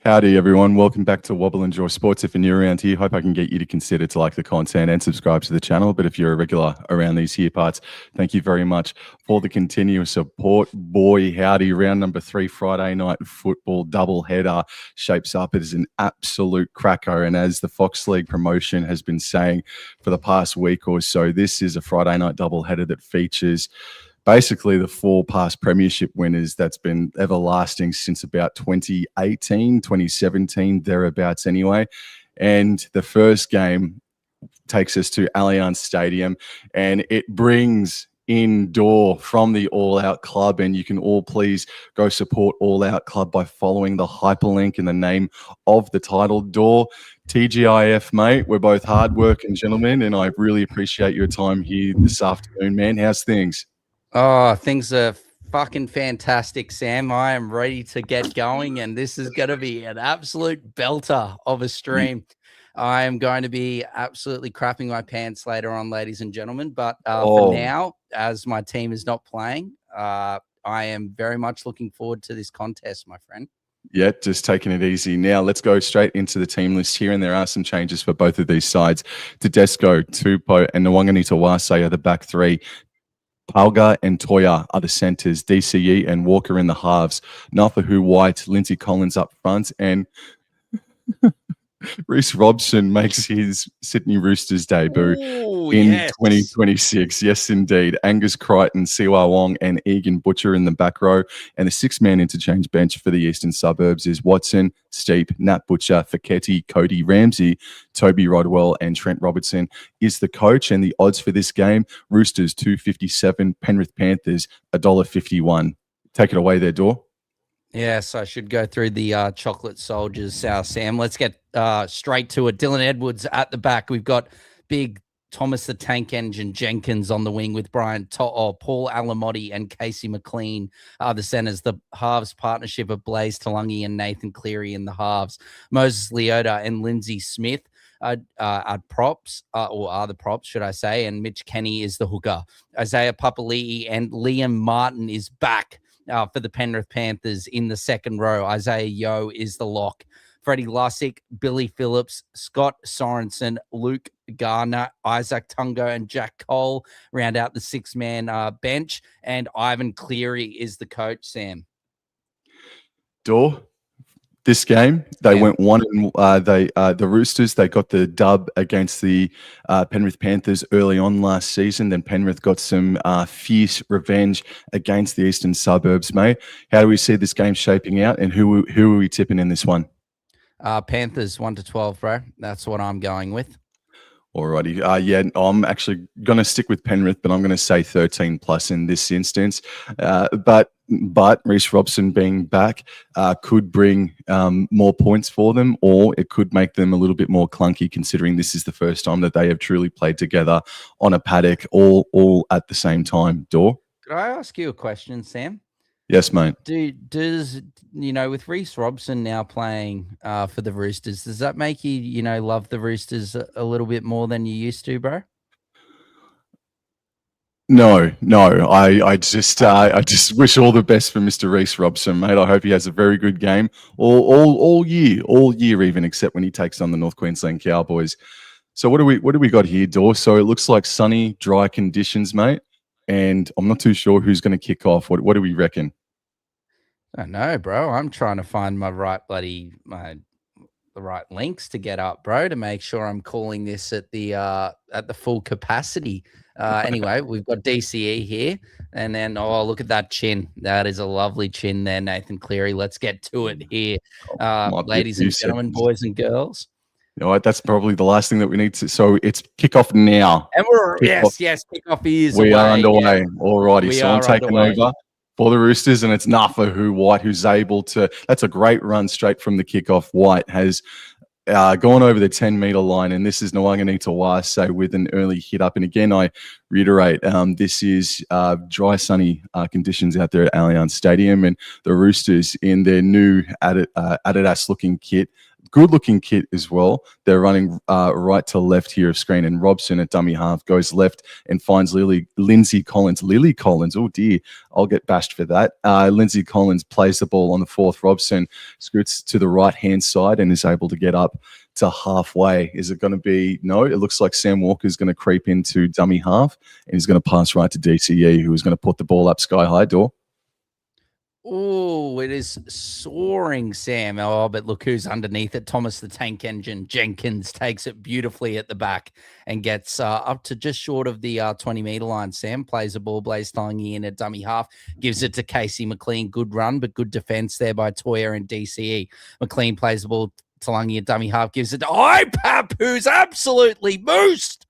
Howdy, everyone. Welcome back to Wobble and Jaw Sports. If you're new around here, hope I can get you to consider to like the content and subscribe to the channel. But if you're a regular around these here parts, thank you very much for the continuous support. Boy, howdy, round number 3, Friday night football doubleheader shapes up as an absolute cracker. And as the Fox League promotion has been saying for the past week or so, this is a Friday night doubleheader that features basically the 4 past premiership winners that's been everlasting since about 2018, 2017, thereabouts anyway. And the first game takes us to Allianz Stadium, and it brings indoor from the All Out Club. And you can all please go support All Out Club by following the hyperlink in the name of the title. Door, TGIF, mate. We're both hardworking gentlemen, and I really appreciate your time here this afternoon, man. How's things? Oh, things are fucking fantastic, Sam. I am ready to get going, and this is going to be an absolute belter of a stream. I am going to be absolutely crapping my pants later on, ladies and gentlemen. But for now, as my team is not playing, I am very much looking forward to this contest, my friend. Yeah, just taking it easy. Now, let's go straight into the team list here, and there are some changes for both of these sides. Tedesco, Tupou, and Nwanganitawase are the back 3. Palga and Toya are the centres, DCE and Walker in the halves, Nafahu White, Lindsay Collins up front, and Reece Robson makes his Sydney Roosters debut in 2026. Yes, indeed. Angus Crichton, Siwa Wong, and Egan Butcher in the back row. And the 6-man interchange bench for the Eastern Suburbs is Watson, Steep, Nat Butcher, Feketi, Cody Ramsey, Toby Rodwell, and Trent Robertson is the coach. And the odds for this game, Roosters 2.57, Penrith Panthers $1.51. Take it away there, Dor. Yes, I should go through the chocolate soldiers, Sam. Let's get straight to it. Dylan Edwards at the back. We've got big Thomas the Tank Engine Jenkins on the wing with Paul Alamotti and Casey McLean are the centers. The halves partnership of Blaze Talangi and Nathan Cleary in the halves. Moses Leota and Lindsay Smith are props, or are the props, should I say, and Mitch Kenny is the hooker. Isaiah Papali'i and Liam Martin is back for the Penrith Panthers in the second row. Isaiah Yeo is the lock. Freddie Lussick, Billy Phillips, Scott Sorensen, Luke Garner, Isaac Tungo, and Jack Cole round out the 6-man bench. And Ivan Cleary is the coach, Sam. Dor, this game, they went one and the Roosters, they got the dub against the Penrith Panthers early on last season. Then Penrith got some fierce revenge against the Eastern Suburbs, mate. How do we see this game shaping out, and who are we tipping in this one? Panthers 1-12, bro. That's what I'm going with. Alrighty. Yeah, I'm actually going to stick with Penrith, but I'm going to say 13 plus in this instance. But Reece Robson being back could bring more points for them, or it could make them a little bit more clunky, considering this is the first time that they have truly played together on a paddock all at the same time. Dor? Could I ask you a question, Sam? Yes, mate. Does with Reece Robson now playing for the Roosters, does that make you, love the Roosters a little bit more than you used to, bro? No. I just wish all the best for Mr. Reece Robson, mate. I hope he has a very good game all year even, except when he takes on the North Queensland Cowboys. So what do we got here, Dor? So it looks like sunny, dry conditions, mate. And I'm not too sure who's going to kick off. What do we reckon? I don't know, bro. I'm trying to find my right the right links to get up, bro, to make sure I'm calling this at the full capacity. Anyway, we've got DCE here, and then look at that chin. That is a lovely chin there, Nathan Cleary. Let's get to it here, ladies and gentlemen, boys and girls. You know what? That's probably the last thing that we need to. So it's kickoff now. And kickoff is. We are underway. Alrighty. So I'm taking over for the Roosters, and it's Nafahu White who's able to. That's a great run straight from the kickoff. White has gone over the 10-meter line, and this is Nwanganitawase with an early hit up. And again, I reiterate, this is dry, sunny conditions out there at Allianz Stadium, and the Roosters in their new Adidas-looking kit. good looking kit as well. They're running right to left here of screen, and Robson at dummy half goes left and finds Lindsay Collins. Lily Collins, oh dear, I'll get bashed for that. Lindsay Collins plays the ball on the fourth. Robson scoots to the right-hand side and is able to get up to halfway. Is it going to be? No, it looks like Sam Walker's going to creep into dummy half, and he's going to pass right to DCE, who is going to put the ball up sky high. Door. Oh, it is soaring, Sam. Oh, but look who's underneath it. Thomas the Tank Engine. Jenkins takes it beautifully at the back and gets up to just short of the 20-meter line. Sam plays the ball, Blaze Talangi in at dummy half, gives it to Casey McLean. Good run, but good defense there by Toya and DCE. McLean plays the ball, Talangi at dummy half, gives it to IPAP, who's absolutely moosed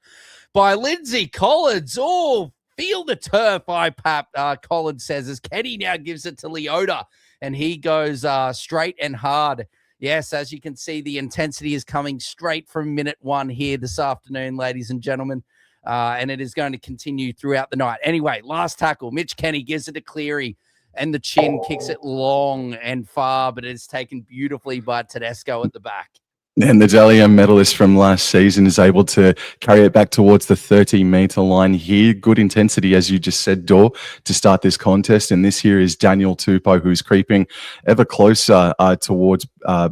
by Lindsay Collins. Oh, feel the turf, IPAP, Collins says, as Kenny now gives it to Leota, and he goes straight and hard. Yes, as you can see, the intensity is coming straight from minute one here this afternoon, ladies and gentlemen, and it is going to continue throughout the night. Anyway, last tackle, Mitch Kenny gives it to Cleary, and the chin kicks it long and far, but it's taken beautifully by Tedesco at the back. And the Dally M medalist from last season is able to carry it back towards the 30-meter line here. Good intensity, as you just said, Dor, to start this contest. And this here is Daniel Tupou, who's creeping ever closer towards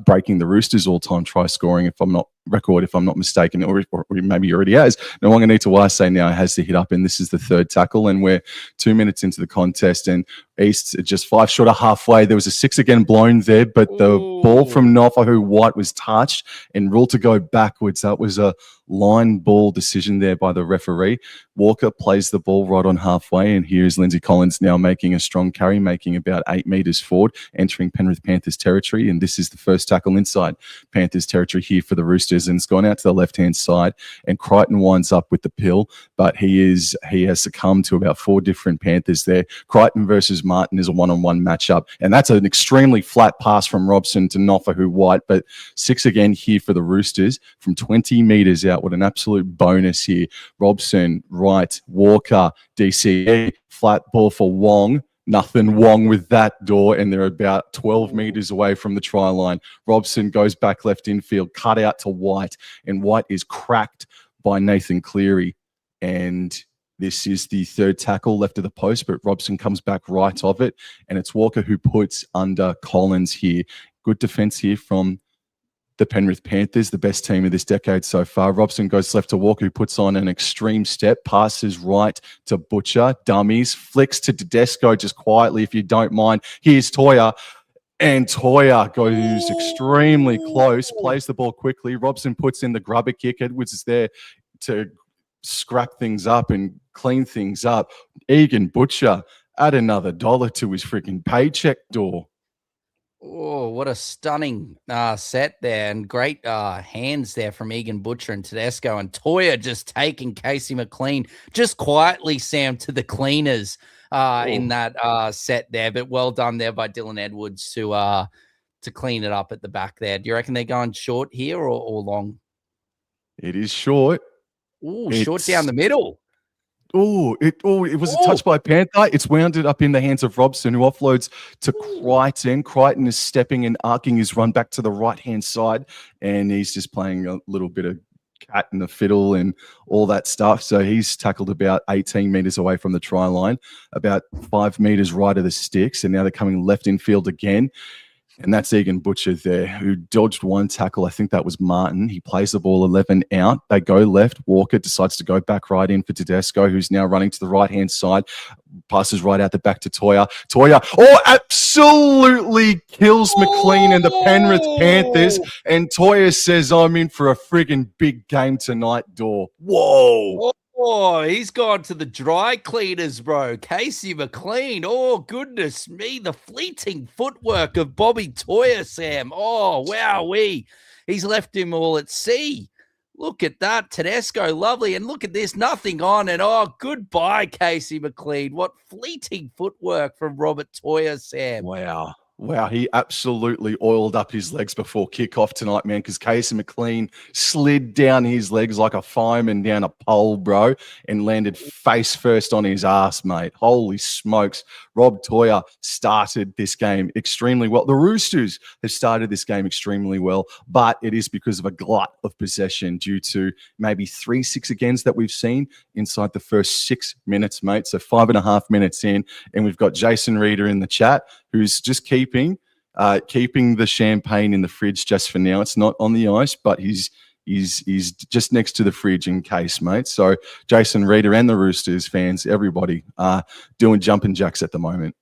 breaking the Roosters' all-time try scoring, if I'm not mistaken, or maybe he already has. No longer need to say now has the hit up, and this is the third tackle, and we're 2 minutes into the contest, and East just 5 short of halfway. There was a 6 again blown there, but the ball from Nofahu White was touched and ruled to go backwards. That was a line ball decision there by the referee. Walker plays the ball right on halfway, and here's Lindsay Collins now making a strong carry, making about 8 meters forward, entering Penrith Panthers territory, and this is the first tackle inside Panthers territory here for the Roosters, and it's gone out to the left-hand side, and Crichton winds up with the pill, but he has succumbed to about 4 different Panthers there. Crichton versus Martin is a one-on-one matchup, and that's an extremely flat pass from Robson to Nofahu White, but 6 again here for the Roosters from 20 meters out. What an absolute bonus here. Robson, Wright, Walker, DCE, flat ball for Wong. Nothing wrong with that, Door, and they're about 12 meters away from the try line. Robson goes back left infield, cut out to White, and White is cracked by Nathan Cleary. And this is the third tackle left of the post, but Robson comes back right of it, and it's Walker who puts under Collins here. Good defense here from the Penrith Panthers, the best team of this decade so far. Robson goes left to Walker, who puts on an extreme step, passes right to Butcher, dummies, flicks to Tedesco just quietly, if you don't mind. Here's Toya, and Toya goes extremely close, plays the ball quickly. Robson puts in the grubber kick. Edwards is there to scrap things up and clean things up. Egan Butcher, add another $1 to his freaking paycheck, Door. Oh, what a stunning set there, and great hands there from Egan Butcher and Tedesco, and Toya just taking Casey McLean just quietly, Sam, to the cleaners in that set there. But well done there by Dylan Edwards to clean it up at the back there. Do you reckon they're going short here or long? It is short. Oh, short down the middle. It was a touch by Panther. It's wounded up in the hands of Robson, who offloads to Crichton. Crichton is stepping and arcing his run back to the right-hand side, and he's just playing a little bit of cat and the fiddle and all that stuff. So he's tackled about 18 meters away from the try line, about 5 meters right of the sticks, and now they're coming left infield again. And that's Egan Butcher there, who dodged one tackle. I think that was Martin. He plays the ball 11 out. They go left. Walker decides to go back right in for Tedesco, who's now running to the right-hand side. Passes right out the back to Toya. Toya, absolutely kills McLean and the Penrith Panthers. And Toya says, I'm in for a friggin' big game tonight, Door. Whoa. Oh, he's gone to the dry cleaners, bro. Casey McLean. Oh, goodness me. The fleeting footwork of Bobby Toya, Sam. Oh, wowee. He's left him all at sea. Look at that. Tedesco, lovely. And look at this. Nothing on. And goodbye, Casey McLean. What fleeting footwork from Robert Toya, Sam. Wow. Wow, he absolutely oiled up his legs before kickoff tonight, man, because Casey McLean slid down his legs like a fireman down a pole, bro, and landed face first on his ass, mate. Holy smokes. Rob Toyer started this game extremely well. The Roosters have started this game extremely well, but it is because of a glut of possession due to maybe 3-6 agains that we've seen inside the first 6 minutes, mate. So 5.5 minutes in, and we've got Jason Reeder in the chat who's just keeping the champagne in the fridge just for now. It's not on the ice, but he's just next to the fridge in case, mate. So Jason Reeder and the Roosters fans, everybody are doing jumping jacks at the moment.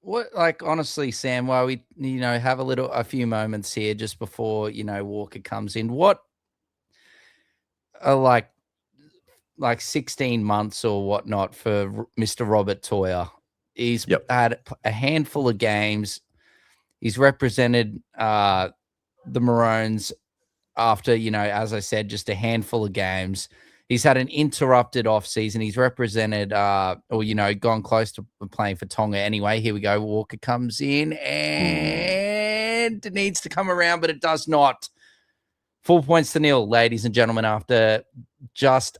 What, like, honestly, Sam, while we, have a few moments here just before, Walker comes in, what are like 16 months or whatnot for Mr. Robert Toyer? He's had a handful of games. He's represented the Maroons after, as I said, just a handful of games. He's had an interrupted offseason. He's represented gone close to playing for Tonga anyway. Here we go. Walker comes in and it needs to come around, but it does not. 4 points to nil, ladies and gentlemen, after just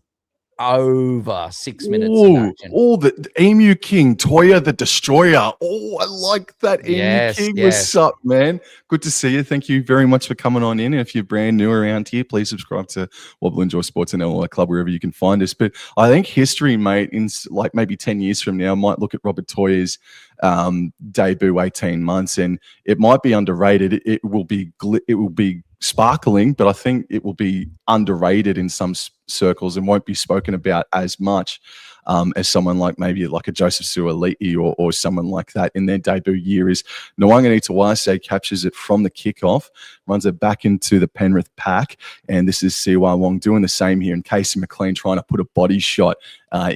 over 6 minutes of action. Oh, the Emu King, Toyer the Destroyer. Oh, I like that. Emu King. What's up, man? Good to see you. Thank you very much for coming on in. And if you're brand new around here, please subscribe to Wobble Enjoy Sports and LOI Club, wherever you can find us. But I think history, mate, in like maybe 10 years from now, might look at Robert Toyer's debut 18 months, and it might be underrated. It will be sparkling, but I think it will be underrated in some circles and won't be spoken about as much as someone like maybe like a Joseph Suaalii or someone like that in their debut year. Is Nwanganitawase captures it from the kickoff, runs it back into the Penrith pack, and this is Siwa Wong doing the same here, and Casey McLean trying to put a body shot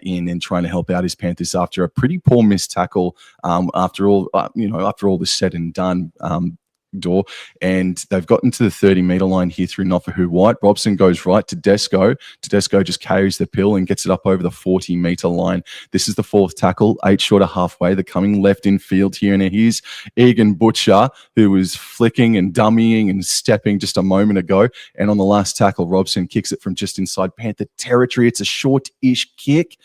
in and trying to help out his Panthers after a pretty poor missed tackle after all this said and done. And they've gotten to the 30-meter line here through Nofahu White. Robson goes right to Desco. Tedesco just carries the pill and gets it up over the 40-meter line. This is the fourth tackle, 8 short of halfway. They're coming left in field here, and here's Egan Butcher, who was flicking and dummying and stepping just a moment ago. And on the last tackle, Robson kicks it from just inside Panther territory. It's a short-ish kick.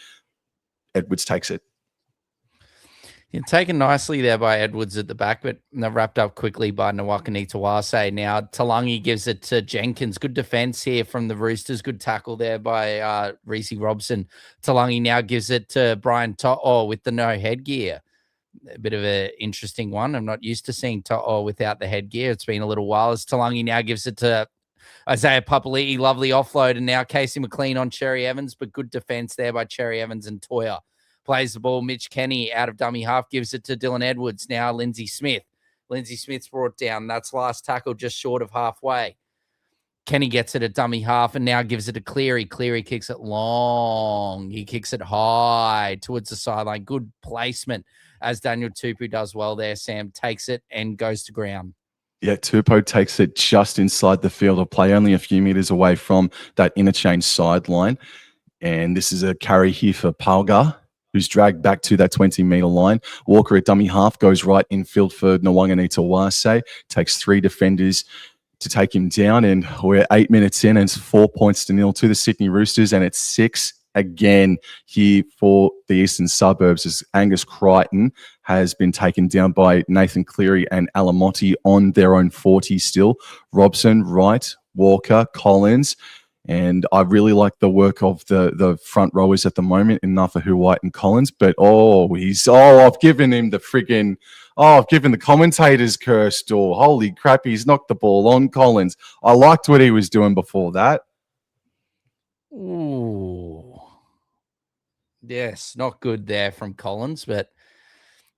Edwards takes it. Taken nicely there by Edwards at the back, but wrapped up quickly by Nwanganitawase. Now Talangi gives it to Jenkins. Good defense here from the Roosters. Good tackle there by Reece Robson. Talangi now gives it to Brian To'o with the no headgear. A bit of an interesting one. I'm not used to seeing To'o without the headgear. It's been a little while. As Talangi now gives it to Isaiah Papali'i. Lovely offload. And now Casey McLean on Cherry Evans, but good defense there by Cherry Evans and Toyer. Plays the ball. Mitch Kenny out of dummy half gives it to Dylan Edwards. Now Lindsay Smith. Lindsay Smith's brought down. That's last tackle just short of halfway. Kenny gets it at dummy half and now gives it to Cleary. Cleary kicks it long. He kicks it high towards the sideline. Good placement as Daniel Tupou does well there. Sam takes it and goes to ground. Yeah, Tupou takes it just inside the field of play, only a few meters away from that interchange sideline. And this is a carry here for Palga, who's dragged back to that 20-meter line. Walker at dummy half goes right infield for Nwanganitawase, takes 3 defenders to take him down, and we're 8 minutes in, and it's 4 points to nil to the Sydney Roosters, and it's 6 again here for the Eastern Suburbs as Angus Crichton has been taken down by Nathan Cleary and Alamotti on their own 40 still. Robson, Wright, Walker, Collins. And I really like the work of the front rowers at the moment in Nafahu White and Collins. But I've given him I've given the commentators cursed. Holy crap, he's knocked the ball on Collins. I liked what he was doing before that. Ooh. Yes, not good there from Collins, but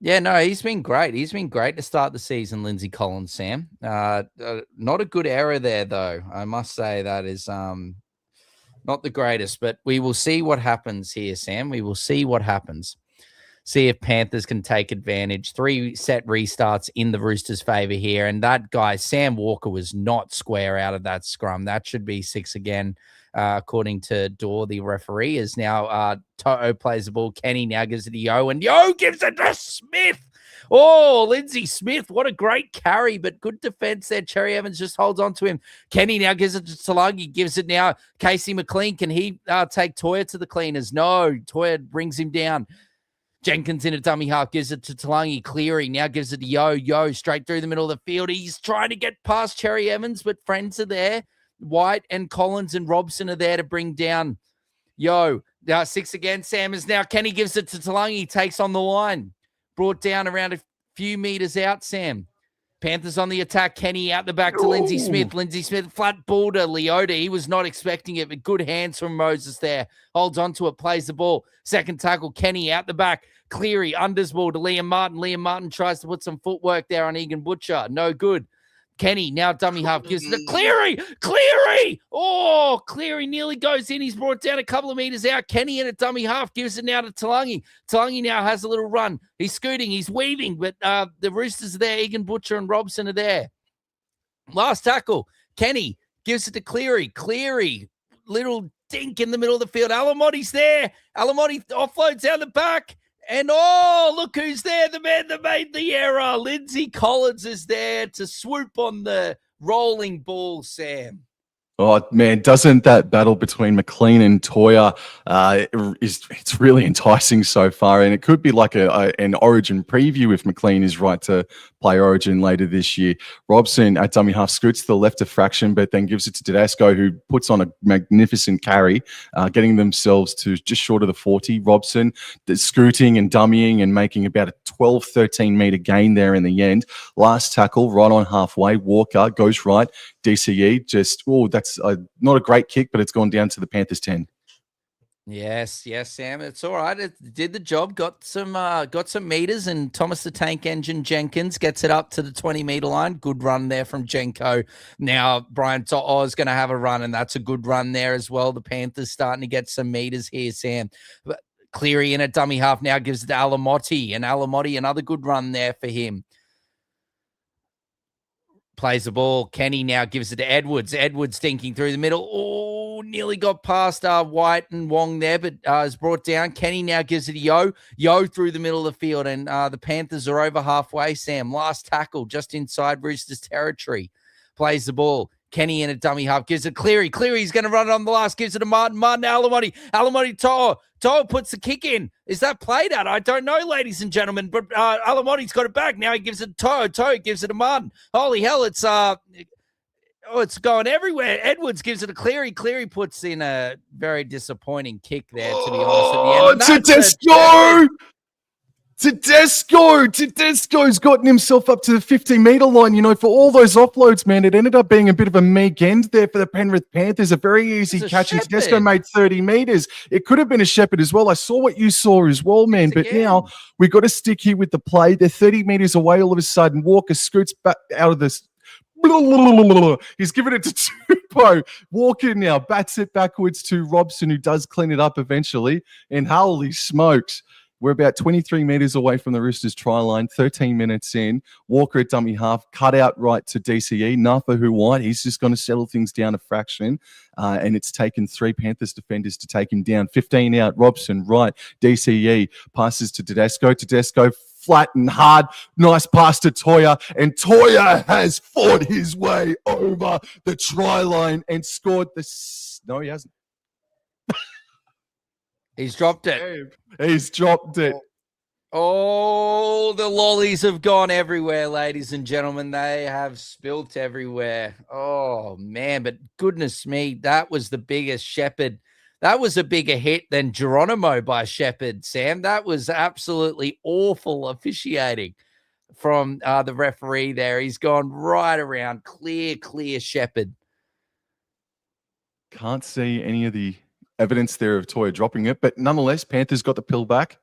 yeah, no, he's been great. He's been great to start the season, Lindsay Collins, Sam. Not a good error there, though. I must say that is not the greatest, but we will see what happens here, Sam. We will see what happens. See if Panthers can take advantage. 3 set restarts in the Roosters' favor here, and that guy, Sam Walker, was not square out of that scrum. That should be 6 again. According to Dorr, the referee, is now To'o plays the ball. Kenny now gives it to Yo, and Yo gives it to Smith. Oh, Lindsay Smith, what a great carry, but good defense there. Cherry Evans just holds on to him. Kenny now gives it to Talangi, gives it now. Casey McLean, can he take Toya to the cleaners? No, Toya brings him down. Jenkins in a dummy half, gives it to Talangi. Cleary now gives it to Yo straight through the middle of the field. He's trying to get past Cherry Evans, but friends are there. White and Collins and Robson are there to bring down Yo. Now 6 again. Sam is now. Kenny gives it to Talangi, takes on the line. Brought down around a few meters out, Sam. Panthers on the attack. Kenny out the back to Lindsay Smith. Lindsay Smith, flat ball to Leota. He was not expecting it, but good hands from Moses there. Holds on to it, plays the ball. Second tackle, Kenny out the back. Cleary, unders ball to Liam Martin. Liam Martin tries to put some footwork there on Egan Butcher. No good. Kenny, now dummy half, gives it to Cleary. Cleary! Oh, Cleary nearly goes in. He's brought down a couple of meters out. Kenny in a dummy half, gives it now to Talangi. Talangi now has a little run. He's scooting. He's weaving, but the Roosters are there. Egan Butcher and Robson are there. Last tackle, Kenny gives it to Cleary. Cleary, little dink in the middle of the field. Alamotti's there. Alamotti offloads down the back. And look who's there, the man that made the error. Lindsay Collins is there to swoop on the rolling ball, Sam. Oh, man, doesn't that battle between McLean and Toya, it's really enticing so far. And it could be like an Origin preview if McLean is right to play Origin later this year. Robson at dummy half scoots to the left of fraction, but then gives it to Tedesco, who puts on a magnificent carry, getting themselves to just short of the 40. Robson scooting and dummying and making about a 12, 13 meter gain there in the end. Last tackle right on halfway. Walker goes right. DCE just, that's not a great kick, but it's gone down to the Panthers 10. Yes, Sam. It's all right. It did the job. Got some meters, and Thomas the Tank Engine Jenkins gets it up to the 20-meter line. Good run there from Jenko. Now Brian To'o is going to have a run, and that's a good run there as well. The Panthers starting to get some meters here, Sam. But Cleary in a dummy half now gives it to Alamotti, and Alamotti another good run there for him. Plays the ball. Kenny now gives it to Edwards. Edwards dinking through the middle. Oh, nearly got past White and Wong there, but is brought down. Kenny now gives it to Yo. Yo through the middle of the field, and the Panthers are over halfway, Sam. Last tackle just inside Roosters territory. Plays the ball. Kenny in a dummy half, gives it Cleary. Cleary's going to run it on the last, gives it to Martin. Martin Alamotti. Alamotti To'o. To'o puts the kick in. Is that played out? I don't know, ladies and gentlemen, but Alamotti's got it back. Now he gives it to To'o. To'o gives it to Martin. Holy hell, it's going everywhere. Edwards gives it to Cleary. Cleary puts in a very disappointing kick there, to be honest, at the end. Tedesco! Tedesco's gotten himself up to the 50-meter line, for all those offloads, man. It ended up being a bit of a meek end there for the Penrith Panthers. A very easy catch, and Tedesco made 30 meters. It could have been a Shepherd as well. I saw what you saw as well, man. But now we've got to stick here with the play. They're 30 meters away all of a sudden. Walker scoots back out of this. He's giving it to Tupou. Walker now bats it backwards to Robson, who does clean it up eventually. And holy smokes. We're about 23 meters away from the Roosters try line, 13 minutes in. Walker at dummy half, cut out right to DCE. Nafahu White, he's just going to settle things down a fraction. And it's taken 3 Panthers defenders to take him down. 15 out, Robson, right. DCE passes to Tedesco. Tedesco flat and hard. Nice pass to Toya. And Toya has fought his way over the try line and scored the... No, he hasn't. He's dropped it. He's dropped it. Oh, the lollies have gone everywhere, ladies and gentlemen. They have spilt everywhere. Oh, man. But goodness me, that was the biggest Shepherd. That was a bigger hit than Geronimo by Shepherd, Sam. That was absolutely awful officiating from the referee there. He's gone right around. Clear Shepherd. Can't see any of the evidence there of Toya dropping it, but nonetheless, Panthers got the pill back.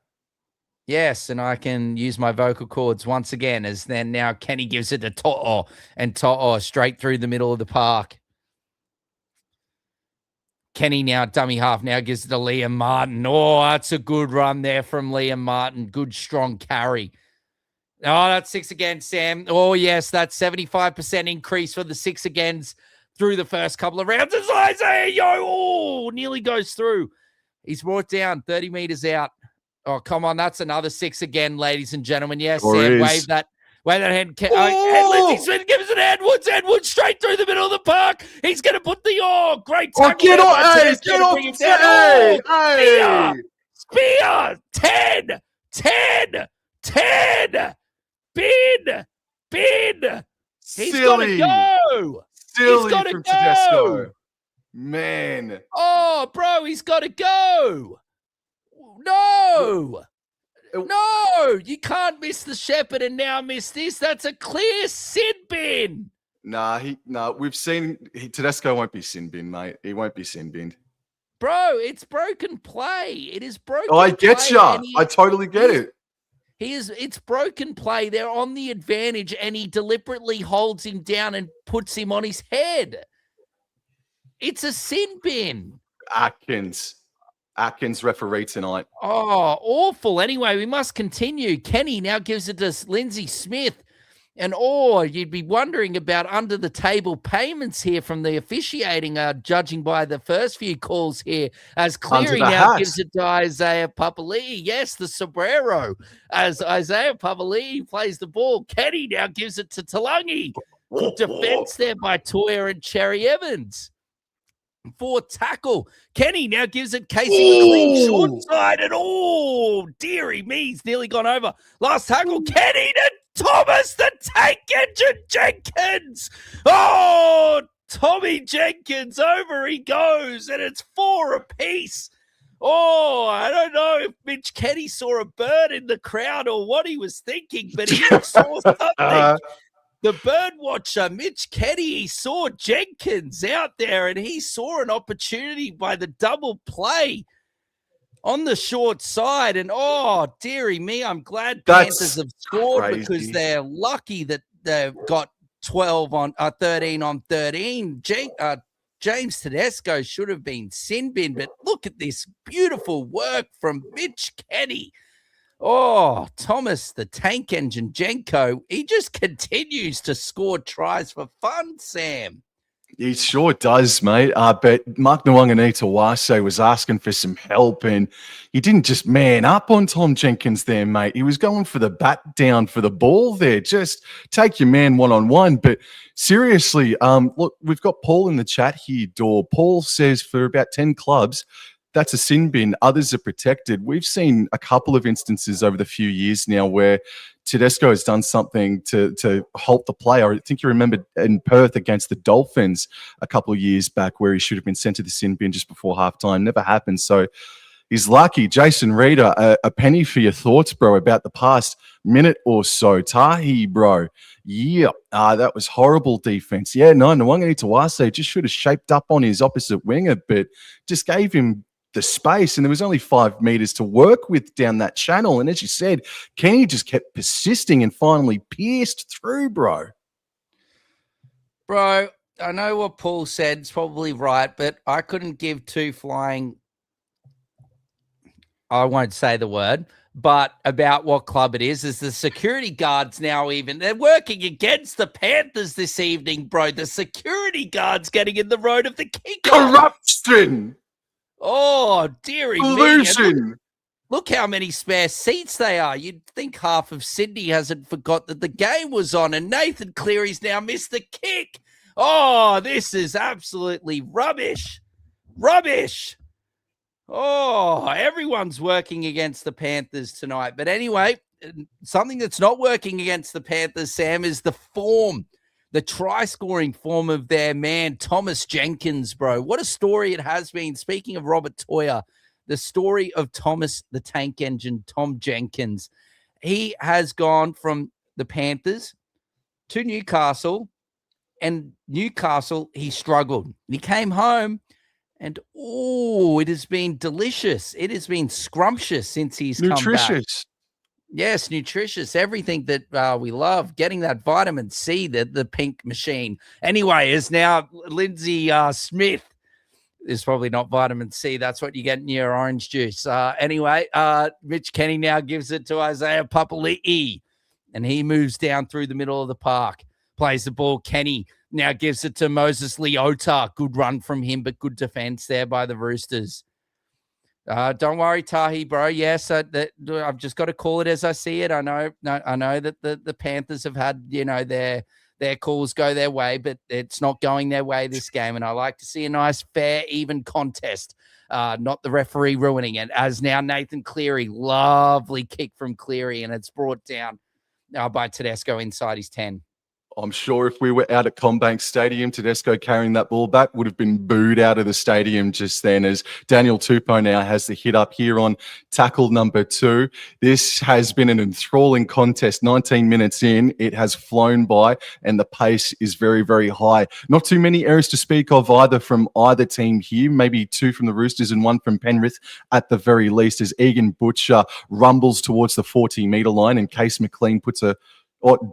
Yes, and I can use my vocal cords once again, as then now Kenny gives it to To'o, and To'o straight through the middle of the park. Kenny now, dummy half, now gives it to Liam Martin. Oh, that's a good run there from Liam Martin. Good, strong carry. Oh, that's 6 again, Sam. Oh, yes, that's 75% increase for the 6 agains through the first couple of rounds. It's Isaiah Yo. Oh, nearly goes through. He's brought down 30 meters out. Oh, come on. That's another 6 again, ladies and gentlemen. Yes, Sure Sam, is. wave that hand. And Lindsay Smith gives it to Edwards. Edwards straight through the middle of the park. He's going to put the, great tackle. Get there off, by hey, Tedesco get to off, bring it down. hey. Spear. 10. Bin. He's got to go. Silly He's got to from go. Tedesco. Man. Oh, bro, he's got to go. No, you can't miss the Shepherd and now miss this. That's a clear sin bin. We've seen Tedesco won't be sin bin, mate. He won't be sin binned. Bro, it's broken play. It is broken I get ya. I totally get it. It's broken play. They're on the advantage, and he deliberately holds him down and puts him on his head. It's a sin bin. Atkins referee tonight. Oh, awful. Anyway, we must continue. Kenny now gives it to Lindsay Smith. And you'd be wondering about under the table payments here from the officiating, judging by the first few calls here, as Cleary now gives it to Isaiah Papali'i. Yes, the sombrero, as Isaiah Papali'i plays the ball. Kenny now gives it to Talangi. Good defense there by Toya and Cherry Evans. 4th tackle. Kenny now gives it Casey McLean short side. And dearie me, he's nearly gone over. Last tackle, Kenny to Thomas the Tank Engine Jenkins. Tommy Jenkins, over he goes, and it's 4 apiece. I don't know if Mitch Kenny saw a bird in the crowd or what he was thinking, but he saw something. The bird watcher, Mitch Kenny, he saw Jenkins out there, and he saw an opportunity by the double play on the short side. And dearie me, I'm glad Panthers have scored because they're lucky that they've got 13 on 13. James Tedesco should have been sin bin, but look at this beautiful work from Mitch Kenny. Thomas, the Tank Engine Jenko, he just continues to score tries for fun, Sam. He sure does, mate. But Mark Nwanga'Nitawase was asking for some help, and he didn't just man up on Tom Jenkins there, mate. He was going for the bat down for the ball there. Just take your man one-on-one. But seriously, look, we've got Paul in the chat here, Dor. Paul says for about 10 clubs, that's a sin bin. Others are protected. We've seen a couple of instances over the few years now where Tedesco has done something to halt the play. I think you remember in Perth against the Dolphins a couple of years back where he should have been sent to the sin bin just before halftime. Never happened. So he's lucky. Jason Reeder, a penny for your thoughts, bro, about the past minute or so. Tahi, bro. Yeah, that was horrible defense. Yeah, no, Nwanga'Nitawase just should have shaped up on his opposite winger, but just gave him the space, and there was only 5 meters to work with down that channel. And as you said, Kenny just kept persisting and finally pierced through, bro. Bro, I know what Paul said. It's probably right, but I couldn't give two flying, I won't say the word, but about what club it is the security guards now they're working against the Panthers this evening, bro. The security guards getting in the road of the kickoff. Corruption! Dearie Illusion. me. Look how many spare seats they are. You'd think half of Sydney hasn't forgot that the game was on, and Nathan Cleary's now missed the kick. This is absolutely rubbish. Rubbish. Everyone's working against the Panthers tonight. But anyway, something that's not working against the Panthers, Sam, is the form. The try-scoring form of their man, Thomas Jenkins, bro. What a story it has been. Speaking of Robert Toya, the story of Thomas the Tank Engine, Tom Jenkins. He has gone from the Panthers to Newcastle, and Newcastle, he struggled. He came home, and it has been delicious. It has been scrumptious since he's come back. Nutritious. Yes, nutritious, everything that we love, getting that vitamin C, the pink machine. Anyway, is now Lindsay Smith. Is probably not vitamin C. That's what you get in your orange juice. Anyway, Mitch Kenny now gives it to Isaiah Papali'i, and he moves down through the middle of the park, plays the ball. Kenny now gives it to Moses Leota. Good run from him, but good defense there by the Roosters. Don't worry, Tahi, bro. Yes, I've just got to call it as I see it. I know that the Panthers have had, their calls go their way, but it's not going their way this game. And I like to see a nice, fair, even contest, not the referee ruining it. As now Nathan Cleary, lovely kick from Cleary, and it's brought down by Tedesco inside his 10. I'm sure if we were out at Combank Stadium, Tedesco carrying that ball back would have been booed out of the stadium just then, as Daniel Tupou now has the hit up here on tackle number 2. This has been an enthralling contest. 19 minutes in, it has flown by and the pace is very, very high. Not too many errors to speak of either from either team here, maybe 2 from the Roosters and 1 from Penrith at the very least, as Egan Butcher rumbles towards the 40-metre line and Case McLean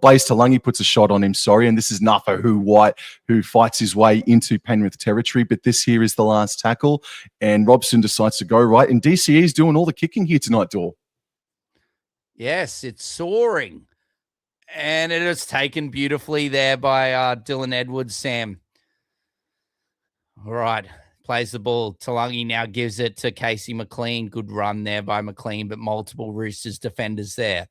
Blaze Talangi puts a shot on him, and this is Nafa White, who fights his way into Penrith territory, but this here is the last tackle, and Robson decides to go right, and DCE is doing all the kicking here tonight, Dor. Yes, it's soaring, and it is taken beautifully there by Dylan Edwards, Sam. All right, plays the ball. Talangi now gives it to Casey McLean. Good run there by McLean, but multiple Roosters defenders there.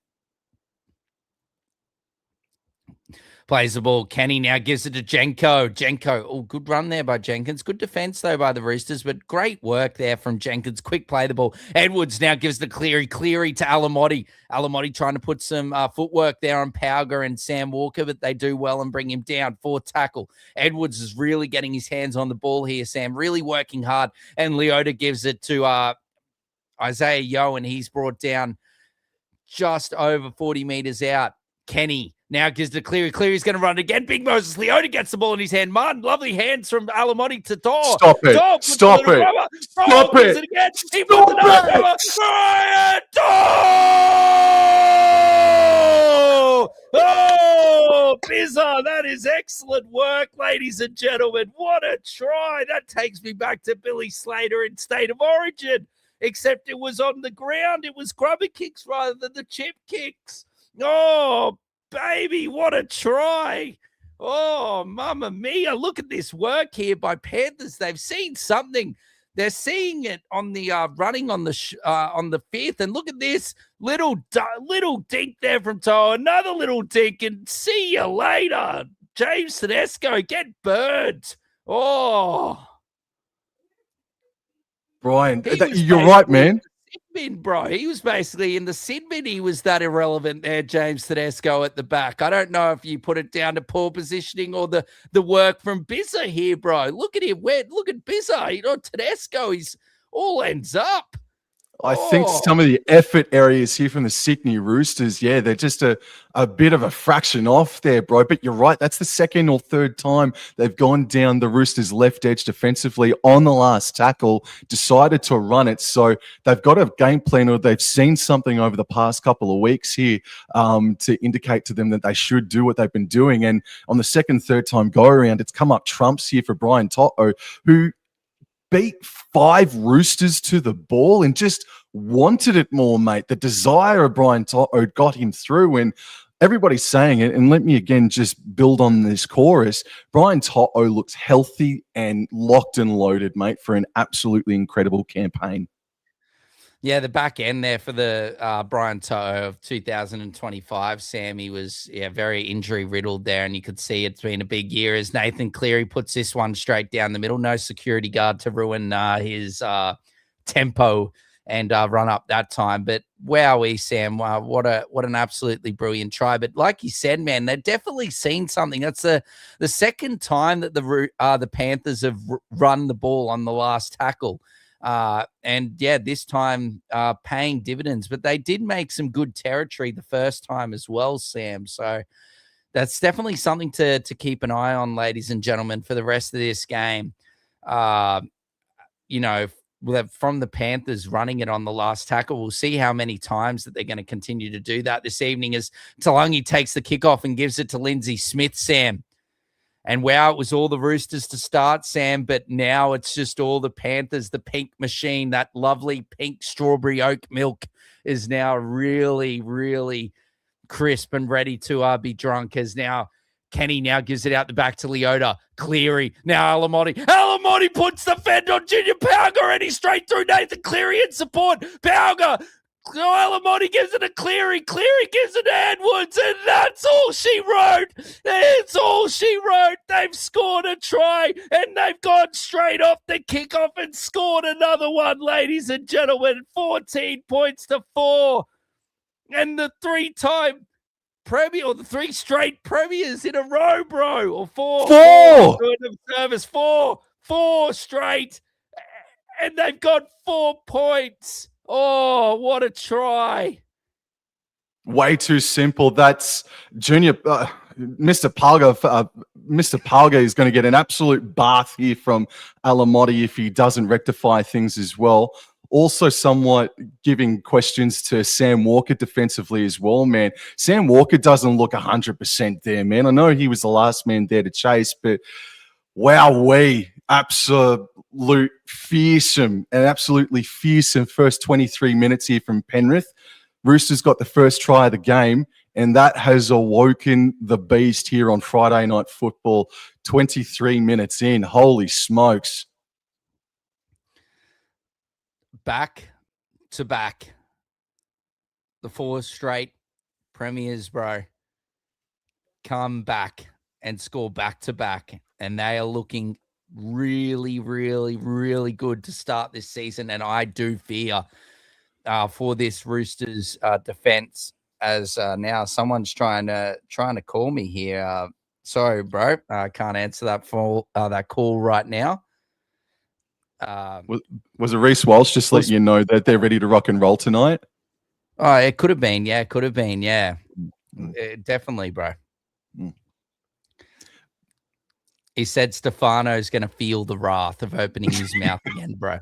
Plays the ball. Kenny now gives it to Jenko. Oh, good run there by Jenkins. Good defense, though, by the Roosters, but great work there from Jenkins. Quick play the ball. Edwards now gives the Cleary to Alamotti. Alamotti trying to put some footwork there on Pauga and Sam Walker, but they do well and bring him down. 4th tackle. Edwards is really getting his hands on the ball here, Sam. Really working hard. And Leota gives it to Isaiah Yeo, and he's brought down just over 40 meters out. Kenny now gives to Cleary. Cleary's going to run again. Big Moses Leota gets the ball in his hand. Martin, lovely hands from Alamotti to Dor. Stop it. Stop it. Stop it. It again. He puts another rubber. Brian Dor! Oh, Bizza, that is excellent work, ladies and gentlemen. What a try. That takes me back to Billy Slater in State of Origin, except it was on the ground. It was grubber kicks rather than the chip kicks. Oh, baby, what a try. Oh, mamma mia. Look at this work here by Panthers. They've seen something. They're seeing it on the running on the 5th. And look at this little dink there from Toa. Another little dink, and see you later. James Tedesco, get burned. Oh. Brian, you're right, man. Bin, bro. He was basically in the sin bin. He was that irrelevant there, James Tedesco at the back. I don't know if you put it down to poor positioning or the work from Bizza here, bro. Look at him. Look at Bizza. Tedesco, he's all ends up. I think some of the effort areas here from the Sydney Roosters, they're just a bit of a fraction off there, bro. But you're right. That's the 2nd or 3rd time they've gone down the Roosters' left edge defensively on the last tackle, decided to run it. So they've got a game plan, or they've seen something over the past couple of weeks here to indicate to them that they should do what they've been doing. And on the 2nd, 3rd time go around, it's come up trumps here for Brian To'o, who beat 5 Roosters to the ball and just wanted it more, mate. The desire of Brian To'o got him through, and everybody's saying it. And let me again just build on this chorus. Brian To'o looks healthy and locked and loaded, mate, for an absolutely incredible campaign. Yeah, the back end there for the Brian To'o of 2025, Sam, he was very injury riddled there, and you could see it's been a big year as Nathan Cleary puts this one straight down the middle. No security guard to ruin his tempo and run up that time. But wowee, Sam, what an absolutely brilliant try. But like you said, man, they've definitely seen something. That's the 2nd time that the Panthers have run the ball on the last tackle. This time paying dividends, but they did make some good territory the first time as well, Sam. So that's definitely something to keep an eye on, ladies and gentlemen, for the rest of this game. From the Panthers running it on the last tackle, we'll see how many times that they're going to continue to do that this evening as Talangi takes the kickoff and gives it to Lindsay Smith, Sam. And wow, it was all the Roosters to start, Sam, but now it's just all the Panthers. The pink machine, that lovely pink strawberry oat milk is now really, really crisp and ready to be drunk, as now Kenny now gives it out the back to Leota. Cleary. Now Alamotti. Alamotti puts the fend on Junior Pauga and he's straight through Nathan Cleary in support. Pauga. Alamotti gives it to Cleary. Cleary gives it to Edwards. And that's all she wrote. That's all she wrote. They've scored a try and they've gone straight off the kickoff and scored another one, ladies and gentlemen. 14 points to 4. And the 3-time Premier, or the 3 straight premiers in a row, bro, or 4. 4 service, 4 straight, and they've got 4 points. Oh, what a try! Way too simple. That's Junior, Mr. Palga. Mr. Palga is going to get an absolute bath here from Alamotti if he doesn't rectify things as well. Also somewhat giving questions to Sam Walker defensively as well, man. Sam Walker doesn't look 100% there, man. I know he was the last man there to chase, but wowee, absolutely fearsome first 23 minutes here from Penrith. Roosters got the first try of the game, and that has awoken the beast here on Friday Night Football 23 minutes in. Holy smokes. Back to back, the 4 straight premiers, bro, come back and score back to back, and they are looking really, really, really good to start this season. And I do fear for this Roosters defense, as now someone's trying to call me here. Sorry, bro, I can't answer that call right now. Was it Reece Walsh just letting you know that they're ready to rock and roll tonight? Oh, it could have been. Yeah, it could have been. Yeah, definitely, bro. He said Stefano's going to feel the wrath of opening his mouth again, bro.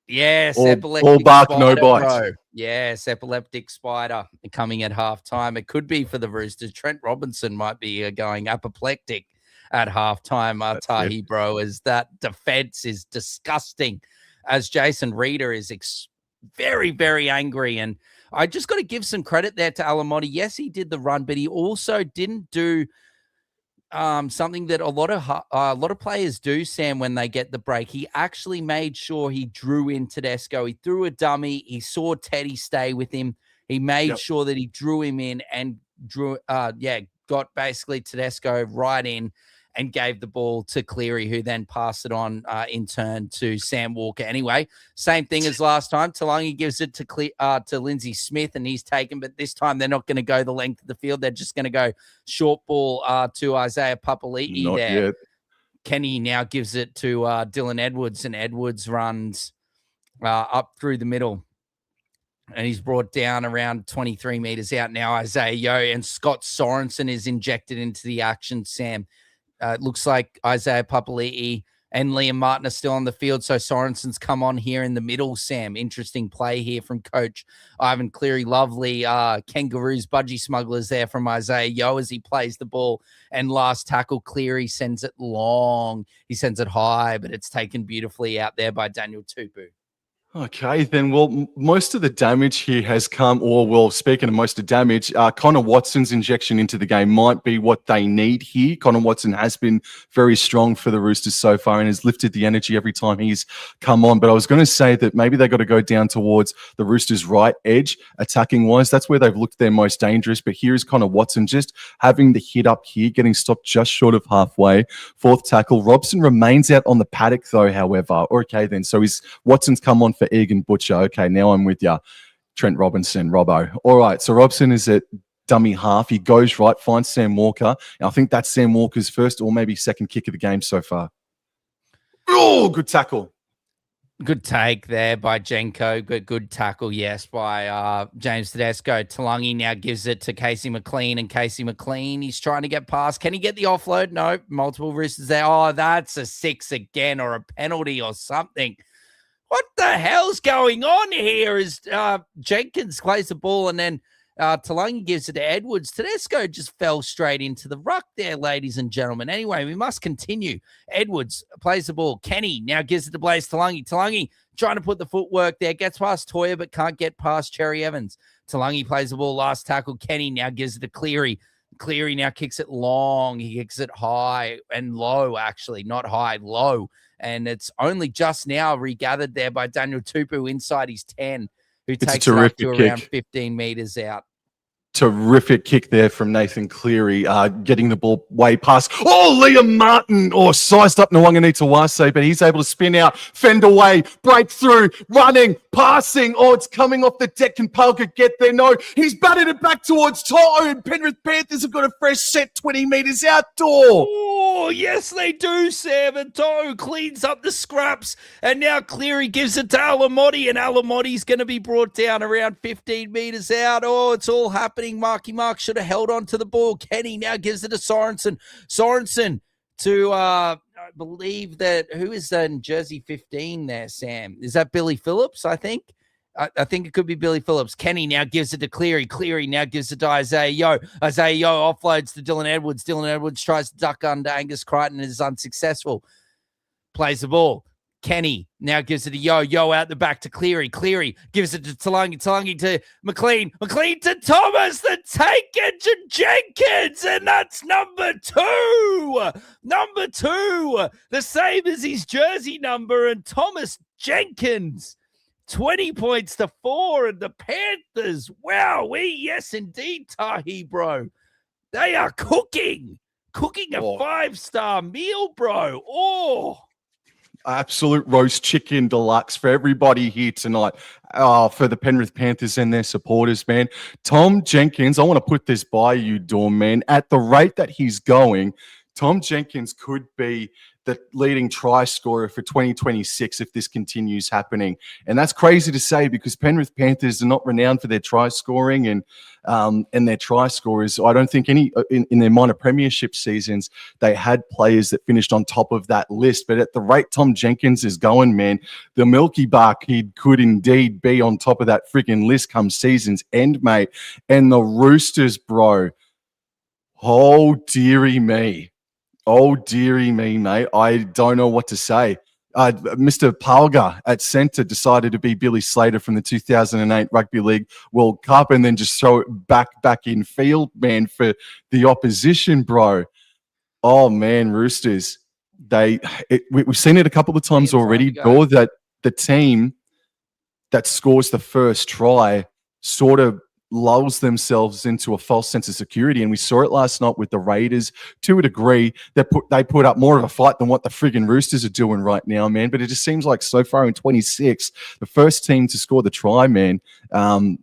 Yes, all bark, spider, no bite. Bro. Yes, epileptic spider coming at halftime. It could be for the Roosters. Trent Robinson might be going apoplectic at halftime, Tahi, bro, as that defense is disgusting, as Jason Reeder is very, very angry. And I just got to give some credit there to Alamotti. Yes, he did the run, but he also didn't do something that a lot of players do, Sam, when they get the break. He actually made sure he drew in Tedesco. He threw a dummy. He saw Teddy stay with him. He made sure that he drew him in and got basically Tedesco right in and gave the ball to Cleary, who then passed it on in turn to Sam Walker. Anyway, same thing as last time. Talangi gives it to Lindsay Smith, and he's taken, but this time they're not going to go the length of the field. They're just going to go short ball to Isaiah Papali'i there. Yet. Kenny now gives it to Dylan Edwards, and Edwards runs up through the middle. And he's brought down around 23 meters out now, Isaiah Yeo, and Scott Sorensen is injected into the action, Sam. It looks like Isaiah Papali'i and Liam Martin are still on the field, so Sorensen's come on here in the middle, Sam. Interesting play here from Coach Ivan Cleary. Lovely Kangaroos, budgie smugglers there from Isaiah Yeo as he plays the ball. And last tackle, Cleary sends it long. He sends it high, but it's taken beautifully out there by Daniel Tupu. Okay, then, well, most of the damage here has come, speaking of most of the damage, Connor Watson's injection into the game might be what they need here. Connor Watson has been very strong for the Roosters so far and has lifted the energy every time he's come on. But I was going to say that maybe they got to go down towards the Roosters' right edge, attacking-wise. That's where they've looked their most dangerous. But here is Connor Watson just having the hit up here, getting stopped just short of halfway. 4th tackle. Robson remains out on the paddock, though, however. Okay, then. So Watson's come on for Egan Butcher. Okay, now I'm with you. Trent Robinson, Robbo. All right, so Robson is at dummy half. He goes right, finds Sam Walker. And I think that's Sam Walker's first or maybe second kick of the game so far. Oh, good tackle. Good take there by Jenko. Good tackle, yes, by James Tedesco. Talangi now gives it to Casey McLean, and Casey McLean, he's trying to get past. Can he get the offload? No, multiple Roosters there. Oh, that's a 6 again, or a penalty or something. What the hell's going on here? As Jenkins plays the ball and then Talangi gives it to Edwards. Tedesco just fell straight into the ruck there, ladies and gentlemen. Anyway, we must continue. Edwards plays the ball. Kenny now gives it to Blaze Talangi. Talangi trying to put the footwork there. Gets past Toya, but can't get past Cherry Evans. Talangi plays the ball. Last tackle. Kenny now gives it to Cleary. Cleary now kicks it long. He kicks it high and low, actually, not high, low. And it's only just now regathered there by Daniel Tupu inside his 10, who takes it up to around 15 meters out. Terrific kick there from Nathan Cleary, getting the ball way past. Oh, Liam Martin, sized up Nwanganitawase, but he's able to spin out, fend away, break through, running, passing. Oh, it's coming off the deck. Can Palka get there? No, he's batted it back towards To'o, and Penrith Panthers have got a fresh set 20 metres outdoor. Oh, yes, they do, Sam. And To'o cleans up the scraps, and now Cleary gives it to Alamotti, and Alamotti's going to be brought down around 15 metres out. Oh, it's all happening. Marky Mark should have held on to the ball. Kenny now gives it to Sorensen. Sorensen to, I believe that, who is that in jersey 15 there, Sam? Is that Billy Phillips, I think? I think it could be Billy Phillips. Kenny now gives it to Cleary. Cleary now gives it to Isaiah Yeo. Isaiah Yeo offloads to Dylan Edwards. Dylan Edwards tries to duck under Angus Crichton and is unsuccessful. Plays the ball. Kenny now gives it to Yo. Yo out the back to Cleary. Cleary gives it to Talangi. Talangi to McLean. McLean to Thomas, the Tank Engine Jenkins. And that's number 2. Number 2. The same as his jersey number. And Thomas Jenkins. 20 points to 4. And the Panthers. Wow. Yes, indeed, Tahi, bro. They are cooking. Cooking a 5-star meal, bro. Oh. Absolute roast chicken deluxe for everybody here tonight, for the Penrith Panthers and their supporters, man. Tom Jenkins, I want to put this by you, Dawn, man. At the rate that he's going, Tom Jenkins could be the leading try scorer for 2026 if this continues happening. And that's crazy to say because Penrith Panthers are not renowned for their try scoring and their try scorers. I don't think any in their minor premiership seasons, they had players that finished on top of that list. But at the rate Tom Jenkins is going, man, the Milky Bar Kid could indeed be on top of that freaking list come season's end, mate. And the Roosters, bro. Oh, dearie me. Oh, dearie me, mate. I don't know what to say. Mr. Palga at centre decided to be Billy Slater from the 2008 Rugby League World Cup and then just throw it back in field, man, for the opposition, bro. Oh, man, Roosters. We've seen it a couple of times already, Dor, that the team that scores the first try sort of lulls themselves into a false sense of security. And we saw it last night with the Raiders to a degree. They put up more of a fight than what the friggin' Roosters are doing right now, man. But it just seems like so far in 26, the first team to score the try, man, there's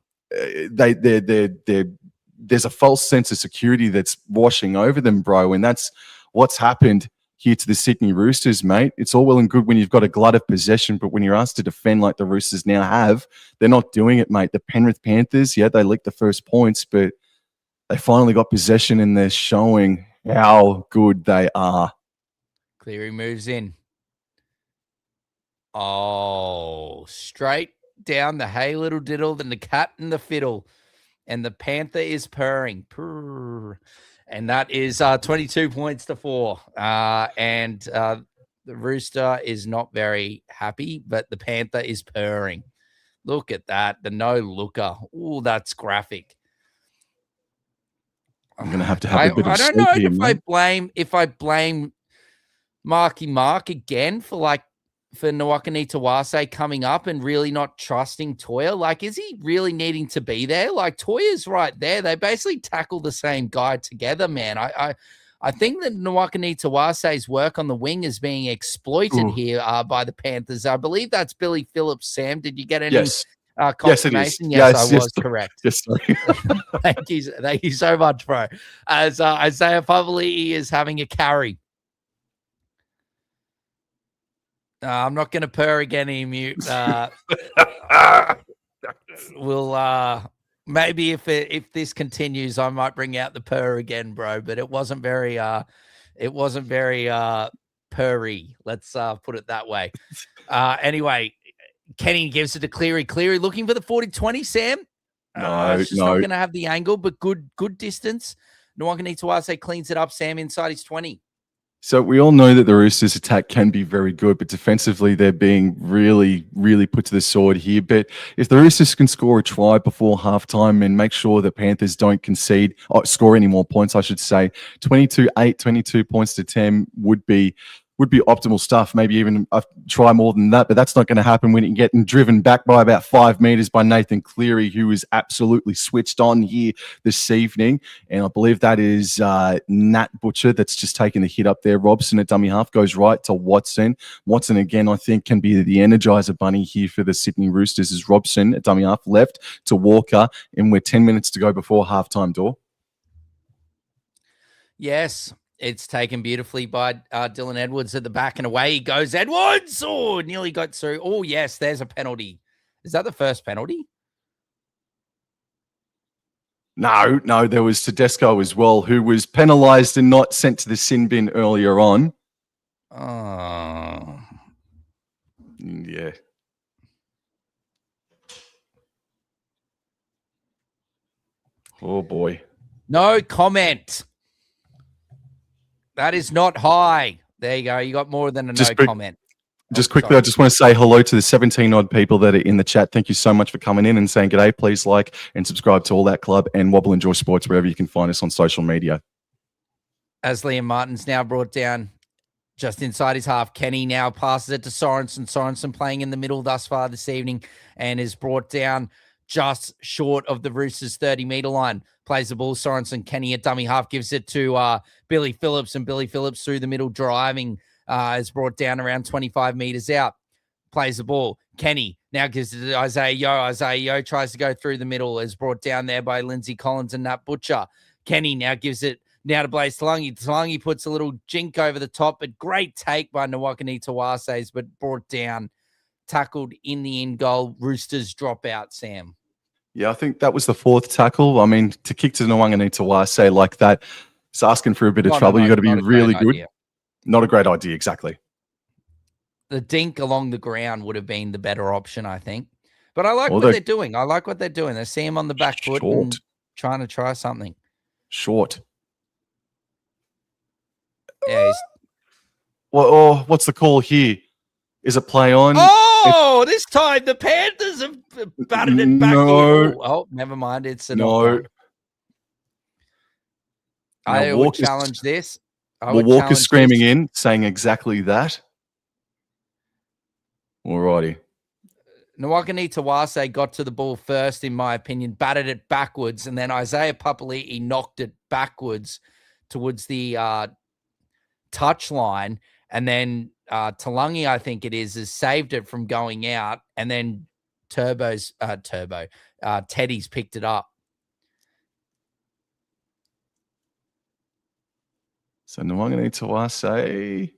a false sense of security that's washing over them, bro. And that's what's happened here to the Sydney Roosters, mate. It's all well and good when you've got a glut of possession, but when you're asked to defend like the Roosters now have, they're not doing it, mate. The Penrith Panthers, yeah, they licked the first points, but they finally got possession and they're showing how good they are. Cleary moves in. Oh, straight down the hey little diddle, then the cat and the fiddle. And the Panther is purring. Purr. And that is 22 points to 4. And the Rooster is not very happy, but the Panther is purring. Look at that. The no-looker. Oh, that's graphic. I'm going to have a bit of I don't know if I blame Marky Mark again for Nwanganitawase coming up and really not trusting Toya. Like, is he really needing to be there? Like, Toya's right there. They basically tackle the same guy together, man. I think that Nwanganitawase's work on the wing is being exploited here by the Panthers. I believe that's Billy Phillips. Sam, did you get any confirmation? Yes, I was correct. Yes, sorry. Thank you so much, bro. As Isaiah Favali is having a carry. I'm not going to purr again, Emu. We'll maybe if this continues, I might bring out the purr again, bro. But it wasn't very purry. Let's put it that way. Anyway, Kenny gives it to Cleary. Cleary looking for the 40-20. Sam, it's just not going to have the angle, but good distance. Nwanganitawase cleans it up. Sam inside his 20. So we all know that the Roosters attack can be very good, but defensively they're being really, really put to the sword here. But if the Roosters can score a try before halftime and make sure that Panthers don't score any more points, I should say, 22-8, 22 points to 10 would be optimal stuff. Maybe even try more than that, but that's not going to happen when you're getting driven back by about 5 meters by Nathan Cleary, who is absolutely switched on here this evening. And I believe that is Nat Butcher that's just taking the hit up there. Robson at dummy half goes right to Watson. Watson, again, I think can be the energizer bunny here for the Sydney Roosters, as Robson at dummy half left to Walker. And we're 10 minutes to go before halftime, door. Yes. It's taken beautifully by Dylan Edwards at the back, and away he goes. Edwards! Oh, nearly got through. Oh, yes, there's a penalty. Is that the first penalty? No, there was Tedesco as well, who was penalised and not sent to the sin bin earlier on. Oh. Yeah. Oh, boy. No comment. That is not high. There you go. You got more than a comment. Just quickly, I just want to say hello to the 17-odd people that are in the chat. Thank you so much for coming in and saying g'day. Please like and subscribe to All That Club and Wobble Enjoy Sports wherever you can find us on social media. As Liam Martin's now brought down just inside his half, Kenny now passes it to Sorensen. Sorensen playing in the middle thus far this evening and is brought down just short of the Roosters' 30-meter line. Plays the ball. Sorensen, Kenny at dummy half, gives it to Billy Phillips, and Billy Phillips through the middle driving is brought down around 25 meters out. Plays the ball. Kenny now gives it to Isaiah Yeo. Isaiah Yeo tries to go through the middle, is brought down there by Lindsay Collins and Nat Butcher. Kenny now gives it now to Blaze Talangi. Talangi puts a little jink over the top, but great take by Nawakani Tawases, but brought down, tackled in the in goal. Roosters drop out, Sam. Yeah, I think that was the 4th tackle. I mean, to kick to Nwanga Tawase like that, it's asking for a bit of trouble. You got to be really good. Idea. Not a great idea, exactly. The dink along the ground would have been the better option, I think. But I like what they're doing. I like what they're doing. They see him on the back foot and trying to try something. Short. Yeah. What's the call here? Is it play on? Oh, this time the Panthers have batted it back. No. Oh, never mind. It's a no. I would challenge this. Walker's screaming in, saying exactly that. Alrighty. Nawakani Tawase got to the ball first, in my opinion, batted it backwards, and then Isaiah Papali'i knocked it backwards towards the touch line, and then Talangi, I think it is, has saved it from going out, and then Teddy's picked it up. So Nawakani Tawase.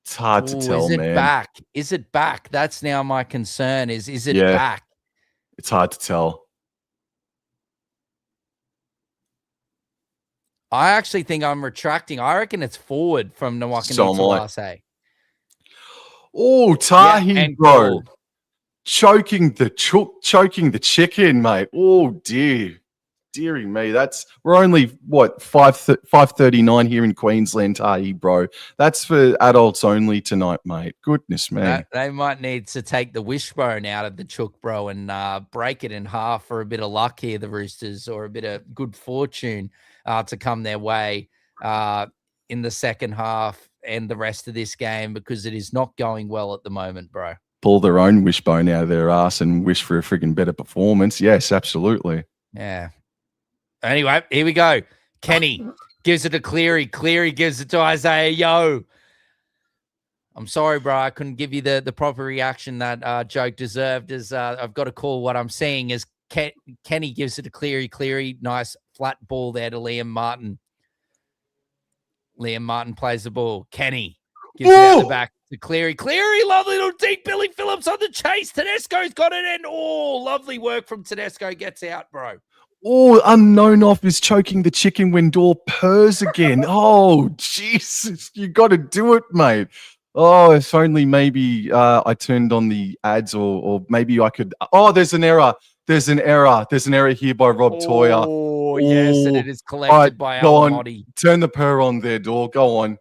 It's hard to tell, man. Is it back? Is it back? That's now my concern. Is it back? It's hard to tell. I actually think I'm retracting. I reckon it's forward from Nawakani Tawase. Oh, Tahi, bro. Choking the chicken, mate. Oh, dear. Deary me, we're only 5:39 here in Queensland, Tahi, bro. That's for adults only tonight, mate. Goodness me. They might need to take the wishbone out of the chook, bro, and break it in half for a bit of luck here, the Roosters, or a bit of good fortune to come their way in the second half and the rest of this game, because it is not going well at the moment, bro. Pull their own wishbone out of their ass and wish for a friggin' better performance. Yes, absolutely. Yeah. Anyway, here we go. Kenny gives it to Cleary. Cleary gives it to Isaiah Yeo. I'm sorry, bro. I couldn't give you the proper reaction that joke deserved. As I've got to call what I'm seeing is Kenny gives it to Cleary. Cleary, nice flat ball there to Liam Martin. Liam Martin plays the ball. Kenny gives it out the back to Cleary. Cleary, lovely little deep. Billy Phillips on the chase. Tedesco's got it in. Oh, lovely work from Tedesco. Gets out, bro. Oh, unknown off is choking the chicken when Door purrs again. Oh, Jesus. You got to do it, mate. Oh, if only maybe I turned on the ads or maybe I could. Oh, there's an error. There's an error. There's an error here by Rob Toyer. Oh, yes, and it is collected Right, by go on. Alamotti. Turn the purr on there, door. Go on.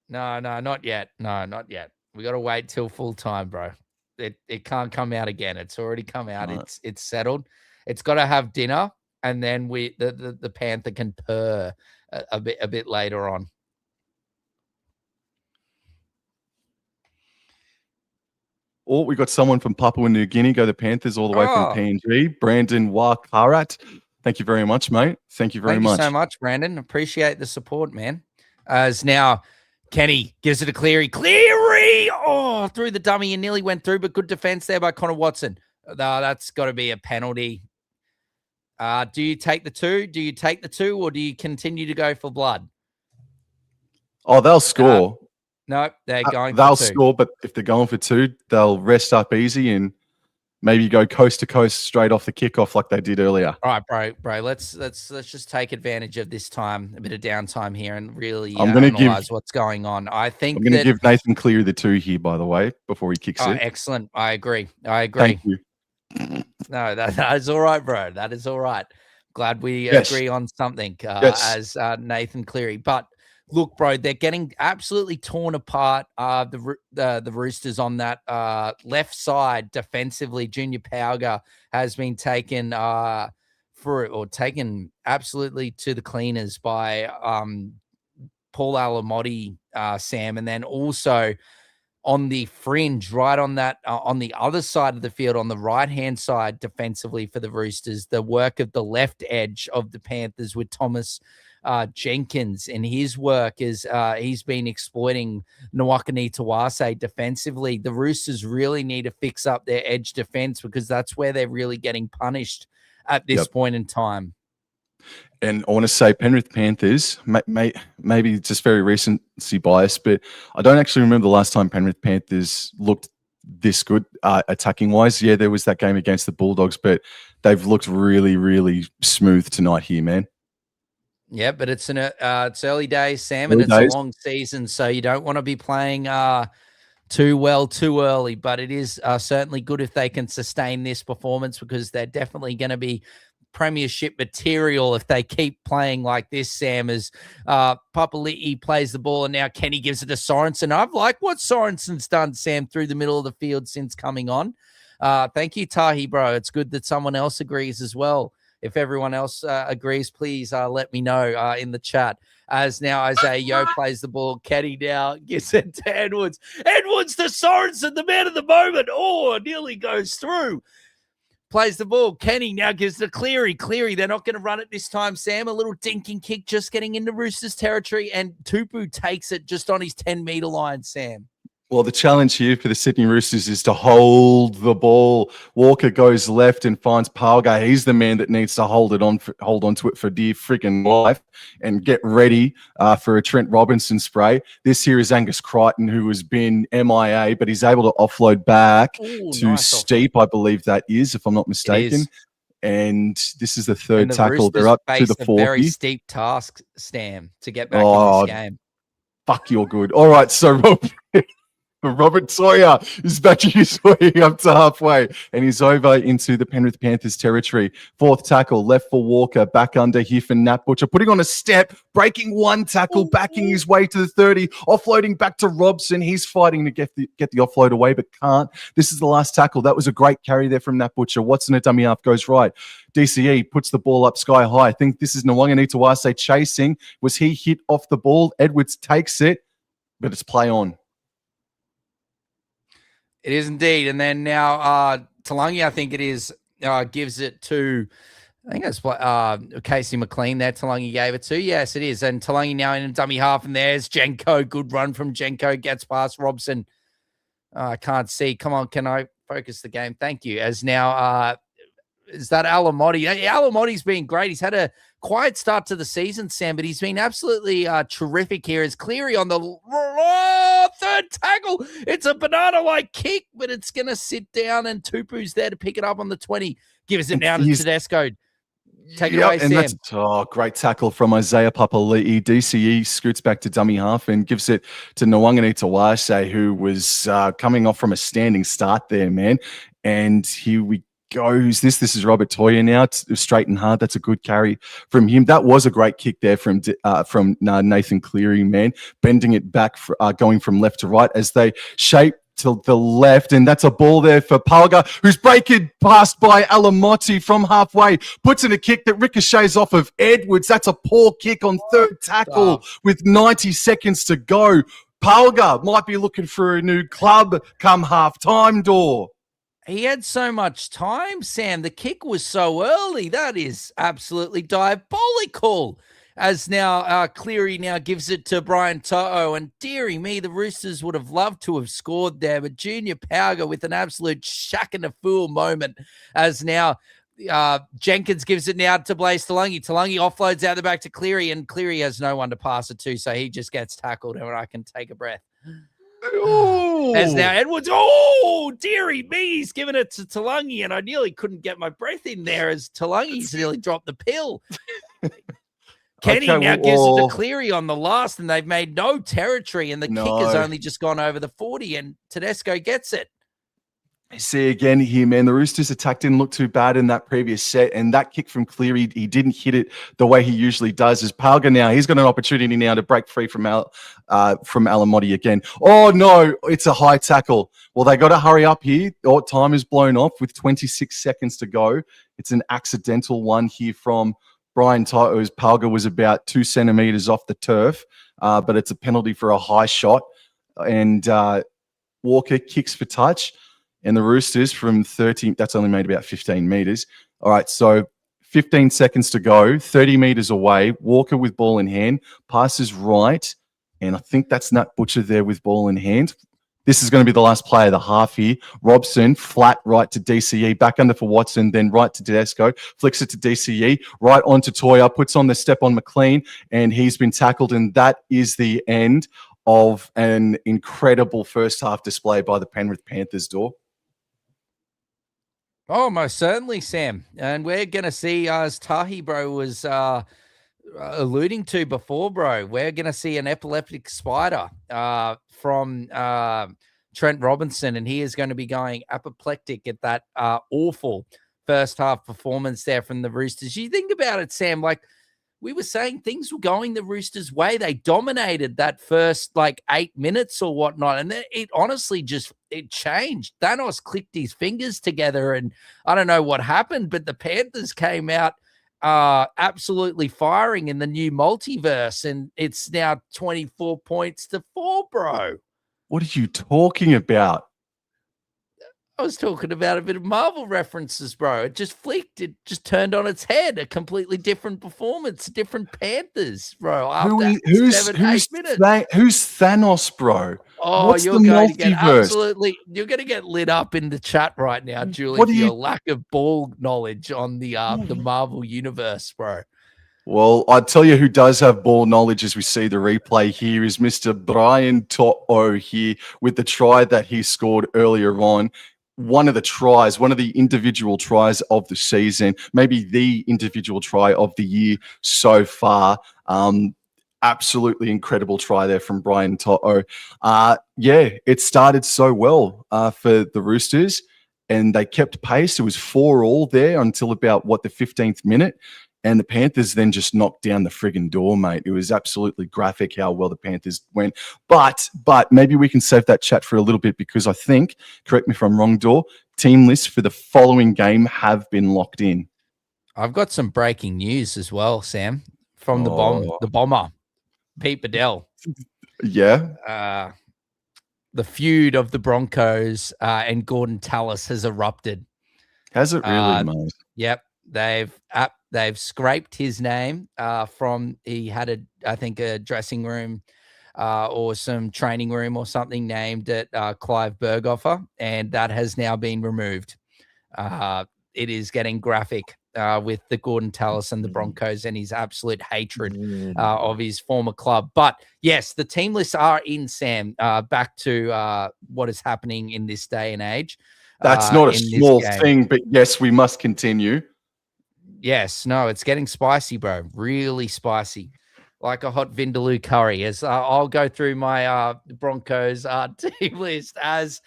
No, not yet. No, not yet. We got to wait till full time, bro. It can't come out again. It's already come out. Right. It's settled. It's got to have dinner, and then the Panther can purr a bit later on. Oh, we got someone from Papua New Guinea. Go the Panthers all the way from PNG. Brandon Wakarat. Thank you very much, mate. Thank you very much. Thank you so much, Brandon. Appreciate the support, man. As now Kenny gives it to Cleary. Cleary! Oh, through the dummy and nearly went through, but good defense there by Connor Watson. That's got to be a penalty. Do you take the two? Do you take the two, or do you continue to go for blood? Oh, they'll score. No, they're going they'll for two. score, but if they're going for two, they'll rest up easy and maybe go coast to coast straight off the kickoff like they did earlier. All right, bro. Let's just take advantage of this time, a bit of downtime here, and really analyze what's going on. I'm going to give Nathan Cleary the two here, by the way, before he kicks it. Excellent. I agree. Thank you. No, that is all right, bro. That is all right. Glad we agree on something as Nathan Cleary. But look, bro, they're getting absolutely torn apart. The Roosters on that left side defensively. Junior Pauga has been taken taken absolutely to the cleaners by Paul Alamotti, Sam, and then also on the fringe, right on that, on the other side of the field, on the right-hand side defensively for the Roosters, the work of the left edge of the Panthers with Thomas Jenkins, and his work is he's been exploiting Nwakani Tawase defensively. The Roosters really need to fix up their edge defense because that's where they're really getting punished at this point in time. And I want to say Penrith Panthers, maybe just very recency bias, but I don't actually remember the last time Penrith Panthers looked this good attacking-wise. Yeah, there was that game against the Bulldogs, but they've looked really, really smooth tonight here, man. Yeah, but it's early days, Sam, and it's a long season, so you don't want to be playing too well too early. But it is certainly good if they can sustain this performance because they're definitely going to be premiership material if they keep playing like this, Sam, as Papali'i plays the ball and now Kenny gives it to Sorensen. I've liked what Sorensen's done, Sam, through the middle of the field since coming on. Thank you, Tahi, bro. It's good that someone else agrees as well. If everyone else agrees, please let me know in the chat. As now Isaiah Yeo plays the ball. Kenny now gives it to Edwards. Edwards to Sorensen, the man of the moment. Oh, nearly goes through. Plays the ball. Kenny now gives the Cleary. Cleary, they're not going to run it this time, Sam. A little dinking kick just getting into Roosters territory, and Tupu takes it just on his 10-meter line, Sam. Well, the challenge here for the Sydney Roosters is to hold the ball. Walker goes left and finds Pauga. He's the man that needs to hold on to it for dear freaking life and get ready for a Trent Robinson spray. This here is Angus Crichton, who has been MIA, but he's able to offload back to Steep, I believe that is, if I'm not mistaken. And this is the third tackle. They're up to the 40. A very steep task, Stam, to get back in this game. Fuck, you're good. All right, so Robert Sawyer is back his way up to halfway and he's over into the Penrith Panthers territory. Fourth tackle, left for Walker, back under here for Nat Butcher, putting on a step, breaking one tackle, backing his way to the 30, offloading back to Robson. He's fighting to get the offload away, but can't. This is the last tackle. That was a great carry there from Nat Butcher. Watson at dummy half goes right. DCE puts the ball up sky high. I think this is Nwangani Tawase chasing. Was he hit off the ball? Edwards takes it, but it's play on. It is indeed. And then now Talangi, I think it is, gives it to, I think it's Casey McLean there. Talangi gave it to. Yes, it is. And Talangi now in a dummy half. And there's Jenko. Good run from Jenko. Gets past Robson. I can't see. Come on. Can I focus the game? Thank you. As now, is that Alamotti? Alamotti's been great. He's had a quiet start to the season, Sam, but he's been absolutely terrific here. As Cleary on the third tackle. It's a banana-like kick, but it's going to sit down, and Tupu's there to pick it up on the 20. Gives it now to Tedesco. Take it away, Sam. That's great tackle from Isaiah Papali'i. DCE scoots back to dummy half and gives it to Nwangani Tawase, who was coming off from a standing start there, man. And here we go. Who's this? This is Robert Toya now. It's straight and hard. That's a good carry from him. That was a great kick there from Nathan Cleary, man. Bending it back, going from left to right as they shape to the left, and that's a ball there for Palga, who's breaking past by Alamotti from halfway, puts in a kick that ricochets off of Edwards. That's a poor kick on third tackle with 90 seconds to go. Palga might be looking for a new club come half-time, Door. He had so much time, Sam. The kick was so early. That is absolutely diabolical. As now Cleary now gives it to Brian To'o, and dearie me, the Roosters would have loved to have scored there, but Junior Pauga with an absolute shack and a fool moment as now Jenkins gives it now to Blaze Talangi. Talangi offloads out the back to Cleary, and Cleary has no one to pass it to, so he just gets tackled, and I can take a breath. Ooh. As now Edwards, dearie me, he's giving it to Talangi, and I nearly couldn't get my breath in there as Talangi's nearly dropped the pill. Kenny now gives it to Cleary on the last, and they've made no territory, and the kick has only just gone over the 40, and Tedesco gets it. See again here, man. The Roosters' attack didn't look too bad in that previous set, and that kick from Cleary, he didn't hit it the way he usually does. As Palga now, he's got an opportunity now to break free from Alamotti again. Oh no, it's a high tackle. Well, they got to hurry up here. Time is blown off with 26 seconds to go. It's an accidental one here from Brian To'o's. Palga was about 2 centimeters off the turf, but it's a penalty for a high shot. And Walker kicks for touch. And the Roosters from 30, that's only made about 15 meters. All right, so 15 seconds to go, 30 meters away. Walker with ball in hand, passes right. And I think that's Nat Butcher there with ball in hand. This is going to be the last play of the half here. Robson, flat right to DCE, back under for Watson, then right to Tedesco, flicks it to DCE, right on to Toya, puts on the step on McLean, and he's been tackled, and that is the end of an incredible first half display by the Penrith Panthers, Door. Oh, most certainly, Sam. And we're going to see, as Tahi, bro, was alluding to before, bro, we're going to see an epileptic spider from Trent Robinson, and he is going to be going apoplectic at that awful first half performance there from the Roosters. You think about it, Sam, like we were saying, things were going the Roosters' way. They dominated that first 8 minutes or whatnot, and then it honestly just it changed. Thanos clicked his fingers together, and I don't know what happened, but the Panthers came out absolutely firing in the new multiverse, and it's now 24 points to 4, bro. What are you talking about? I was talking about a bit of Marvel references, bro. It just flicked. It just turned on its head. A completely different performance, different Panthers, bro. Who's Thanos, bro? Oh, what's you're the going multiverse? to get you're going to get lit up in the chat right now, Julie, for your lack of ball knowledge on the Marvel universe, bro. Well, I'll tell you who does have ball knowledge as we see the replay here is Mr. Brian To'o here with the try that he scored earlier on. One of the individual tries of the season, maybe the individual try of the year so far. Absolutely incredible try there from Brian To'o. It started so well for the Roosters, and they kept pace. It was 4-4 there until about, the 15th minute. And the Panthers then just knocked down the friggin' door, mate. It was absolutely graphic how well the Panthers went. But maybe we can save that chat for a little bit because I think, correct me if I'm wrong, Door, team lists for the following game have been locked in. I've got some breaking news as well, Sam, from the bomber, Pete Bedell. Yeah. The feud of the Broncos and Gordon Tallis has erupted. Has it really, mate? Yep. They've scraped his name from, he had a dressing room or some training room or something named at Clive Berghofer, and that has now been removed. It is getting graphic with the Gordon Tallis and the Broncos and his absolute hatred of his former club. But yes, the team lists are in, Sam, back to what is happening in this day and age. That's not a small thing, but yes, we must continue. Yes, no, it's getting spicy, bro. Really spicy, like a hot vindaloo curry. As I'll go through my Broncos team list as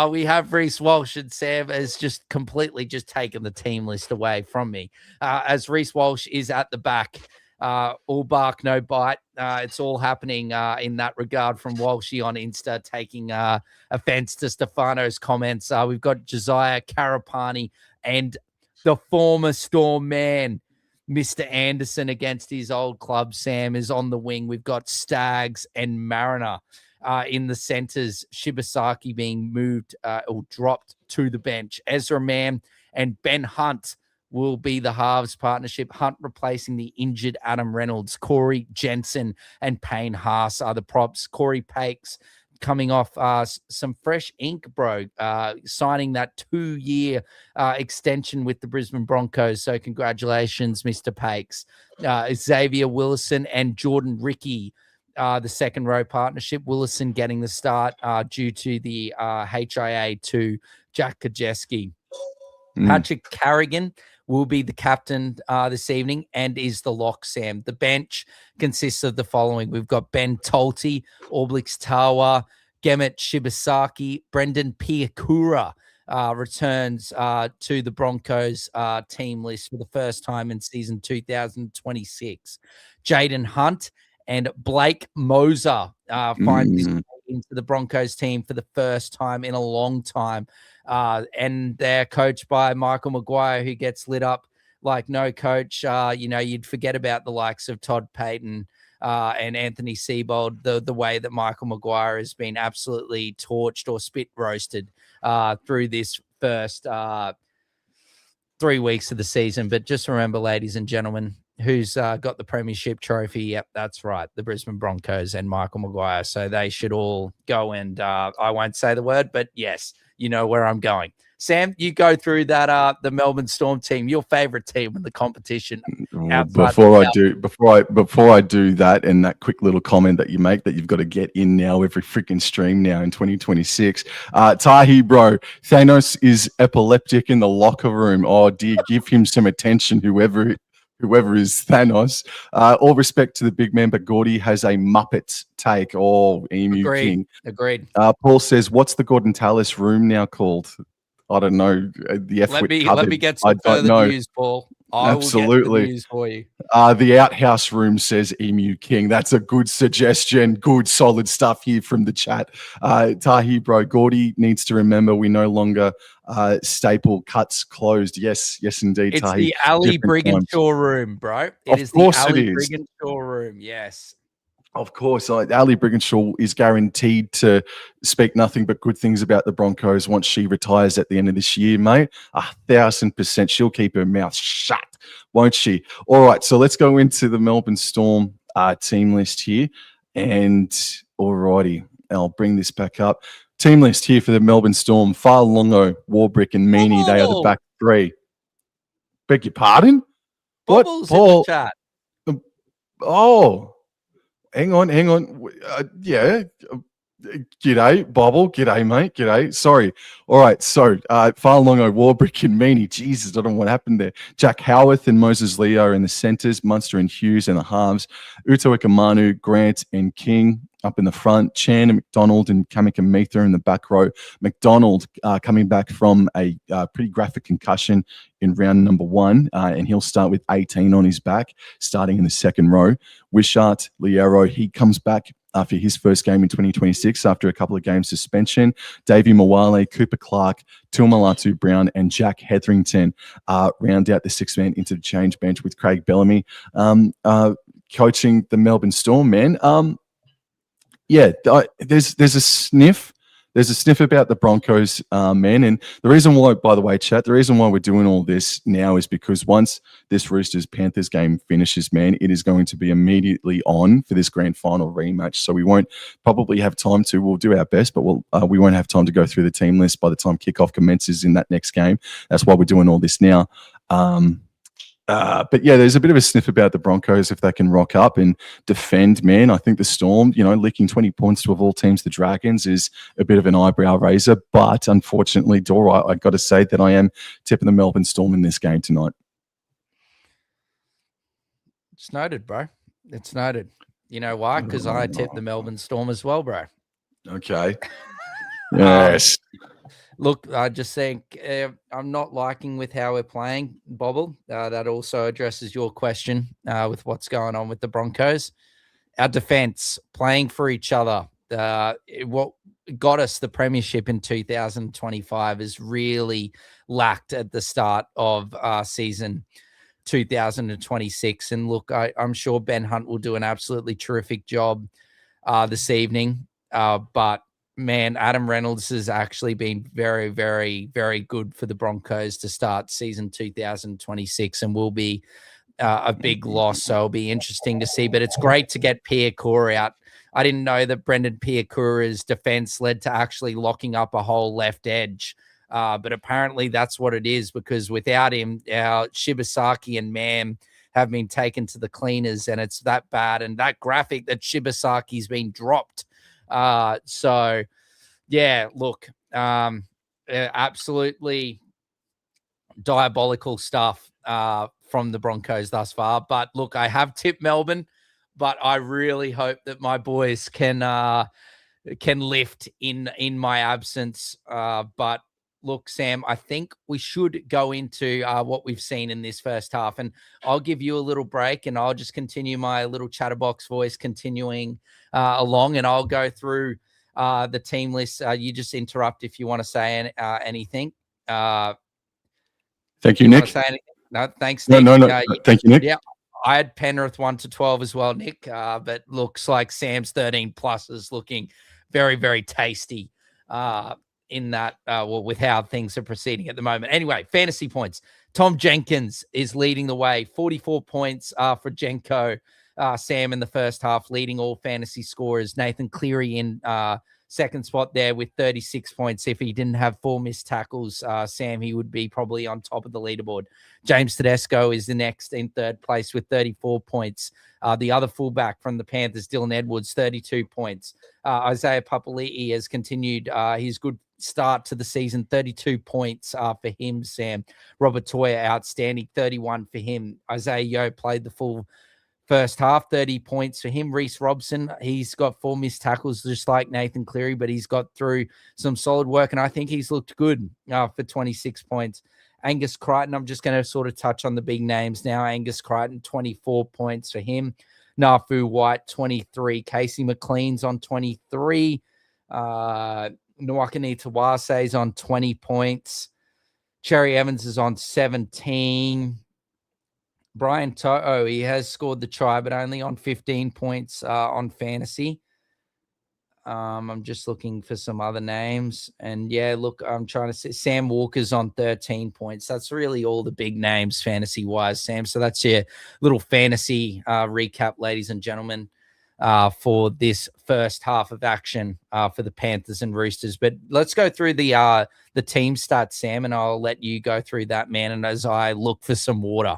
We have Reece Walsh, and Sam has just completely just taken the team list away from me. As Reece Walsh is at the back, all bark, no bite. It's all happening in that regard from Walshy on Insta, taking offense to Stefano's comments. We've got Josiah Karapani and the former Storm man, Mr. Anderson, against his old club. Sam is on the wing. We've got Stags and Mariner in the centers. Shibasaki being moved or dropped to the bench. Ezra Mann and Ben Hunt will be the halves partnership. Hunt replacing the injured Adam Reynolds. Corey Jensen and Payne Haas are the props. Corey Pakes coming off some fresh ink, bro, signing that 2-year extension with the Brisbane Broncos. So congratulations, Mr. Pakes. Xavier Willison and Jordan Ricky, the second row partnership. Willison getting the start due to the HIA to Jack Kajeski. Patrick Carrigan will be the captain this evening and is the lock, Sam. The bench consists of the following. We've got Ben Tolte, Oblix Tawa, Gemet Shibasaki, Brendan Piakura returns to the Broncos team list for the first time in season 2026. Jaden Hunt and Blake Moser finds his way into the Broncos team for the first time in a long time. And they're coached by Michael Maguire, who gets lit up like no coach. You'd forget about the likes of Todd Payton and Anthony Seibold, the way that Michael Maguire has been absolutely torched or spit roasted through this first 3 weeks of the season. But just remember, ladies and gentlemen, who's got the premiership trophy? Yep, that's right. The Brisbane Broncos and Michael Maguire. So they should all go and I won't say the word, but yes, you know where I'm going. Sam, you go through that the Melbourne Storm team, your favorite team in the competition. Before I do that, and that quick little comment that you make that you've got to get in now every freaking stream now in 2026. Tahi, bro, Thanos is epileptic in the locker room. Oh dear, give him some attention, whoever is Thanos. All respect to the big man, but Gordy has a Muppet take. Oh, Emu King. Agreed. Paul says, what's the Gordon Tallis room now called? I don't know. Let me get some further news, Paul. Absolutely. Will get the news for you. The outhouse room says Emu King. That's a good suggestion. Good, solid stuff here from the chat. Tahi, bro, Gordy needs to remember we no longer staple cuts closed. Yes, indeed, It's Tahi. the Ali Brigginshaw room, bro. Of course it is. Brigginshaw room, yes. Of course, Ali Brigginshaw is guaranteed to speak nothing but good things about the Broncos once she retires at the end of this year, mate. 1,000%. She'll keep her mouth shut, won't she? All right, so let's go into the Melbourne Storm team list here. And alrighty, I'll bring this back up. Team list here for the Melbourne Storm. Farlongo, Warbrick, and Meaney. They are the back three. Beg your pardon? Bubbles in the chat. Oh. Hang on. Yeah. G'day, Bobble. G'day, mate. G'day. Sorry. All right. So, Farlongo, Warbrick, and Meaney. Jesus, I don't know what happened there. Jack Howarth and Moses Leo in the centres. Munster and Hughes in the halves. Uto Ikamanu, Grant, and King up in the front. Chan and McDonald and Kamika Mitha in the back row. McDonald coming back from a pretty graphic concussion in round number 1, and he'll start with 18 on his back, starting in the second row. Wishart, Liero, he comes back after his first game in 2026 after a couple of games suspension. Davey Mawale, Cooper Clark, Tuamalatu Brown, and Jack Hetherington round out the six-man into the change bench with Craig Bellamy coaching the Melbourne Storm, man. There's a sniff. There's a sniff about the Broncos, man. And the reason why, by the way, chat, the reason why we're doing all this now is because once this Roosters-Panthers game finishes, man, it is going to be immediately on for this grand final rematch. So we won't probably have time to, we'll do our best, but we won't have time to go through the team list by the time kickoff commences in that next game. That's why we're doing all this now. But yeah, there's a bit of a sniff about the Broncos if they can rock up and defend, man. I think the Storm, leaking 20 points to of all teams, the Dragons, is a bit of an eyebrow raiser. But unfortunately, Dora, I got to say that I am tipping the Melbourne Storm in this game tonight. It's noted, bro. It's noted. You know why? Because I tipped the Melbourne Storm as well, bro. Okay. Yes. Look, I just think I'm not liking with how we're playing, Bobble. That also addresses your question with what's going on with the Broncos. Our defense playing for each other. What got us the premiership in 2025 is really lacked at the start of season 2026. And look, I'm sure Ben Hunt will do an absolutely terrific job this evening. But man, Adam Reynolds has actually been very, very, very good for the Broncos to start season 2026 and will be a big loss. So it'll be interesting to see. But it's great to get Piakura out. I didn't know that Brendan Piakura's defense led to actually locking up a whole left edge. But apparently that's what it is, because without him, our Shibasaki and Mam have been taken to the cleaners, and it's that bad. And that graphic that Shibasaki's been dropped. So yeah, look, absolutely diabolical stuff from the Broncos thus far. But look, I have tipped Melbourne, but I really hope that my boys can lift in my absence. But look, Sam, I think we should go into what we've seen in this first half. And I'll give you a little break and I'll just continue my little chatterbox voice continuing along, and I'll go through the team list. You just interrupt if you want to say anything. Thank you, Nick. No, thanks, Nick. No. Thank you, Nick. Yeah, I had Penrith 1 to 12 as well, Nick. But looks like Sam's 13 plus is looking very, very tasty in that, with how things are proceeding at the moment. Anyway, fantasy points. Tom Jenkins is leading the way, 44 points for Jenko. Sam in the first half, leading all fantasy scorers. Nathan Cleary in second spot there with 36 points. If he didn't have 4 missed tackles, Sam, he would be probably on top of the leaderboard. James Tedesco is the next in third place with 34 points. The other fullback from the Panthers, Dylan Edwards, 32 points. Isaiah Papali'i has continued his good start to the season, 32 points for him, Sam. Robert Toya, outstanding, 31 for him. Isaiah Yeo played the full first half, 30 points for him. Reece Robson, he's got 4 missed tackles, just like Nathan Cleary, but he's got through some solid work, and I think he's looked good for 26 points. Angus Crichton, I'm just going to sort of touch on the big names now. Angus Crichton, 24 points for him. Nafu White, 23. Casey McLean's on 23. Nwakani Tawase is on 20 points. Cherry Evans is on 17. Brian To'o, he has scored the try, but only on 15 points on fantasy. I'm just looking for some other names. And yeah, look, I'm trying to see. Sam Walker's on 13 points. That's really all the big names fantasy-wise, Sam. So that's your little fantasy recap, ladies and gentlemen, for this first half of action for the Panthers and Roosters. But let's go through the team stats, Sam, and I'll let you go through that, man, and as I look for some water.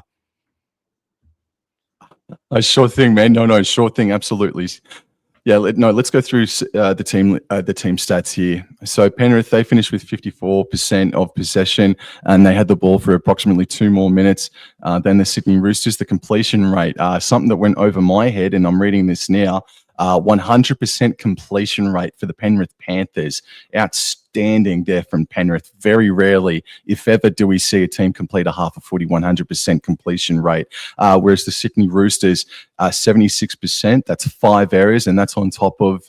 Sure thing, man. No, sure thing. Absolutely. Yeah, let's go through the team stats here. So Penrith, they finished with 54% of possession, and they had the ball for approximately 2 more minutes than the Sydney Roosters. The completion rate, something that went over my head, and I'm reading this now, 100% completion rate for the Penrith Panthers. Outstanding there from Penrith. Very rarely, if ever, do we see a team complete a half a footy 100% completion rate. Whereas the Sydney Roosters, 76%. That's 5 errors, and that's on top of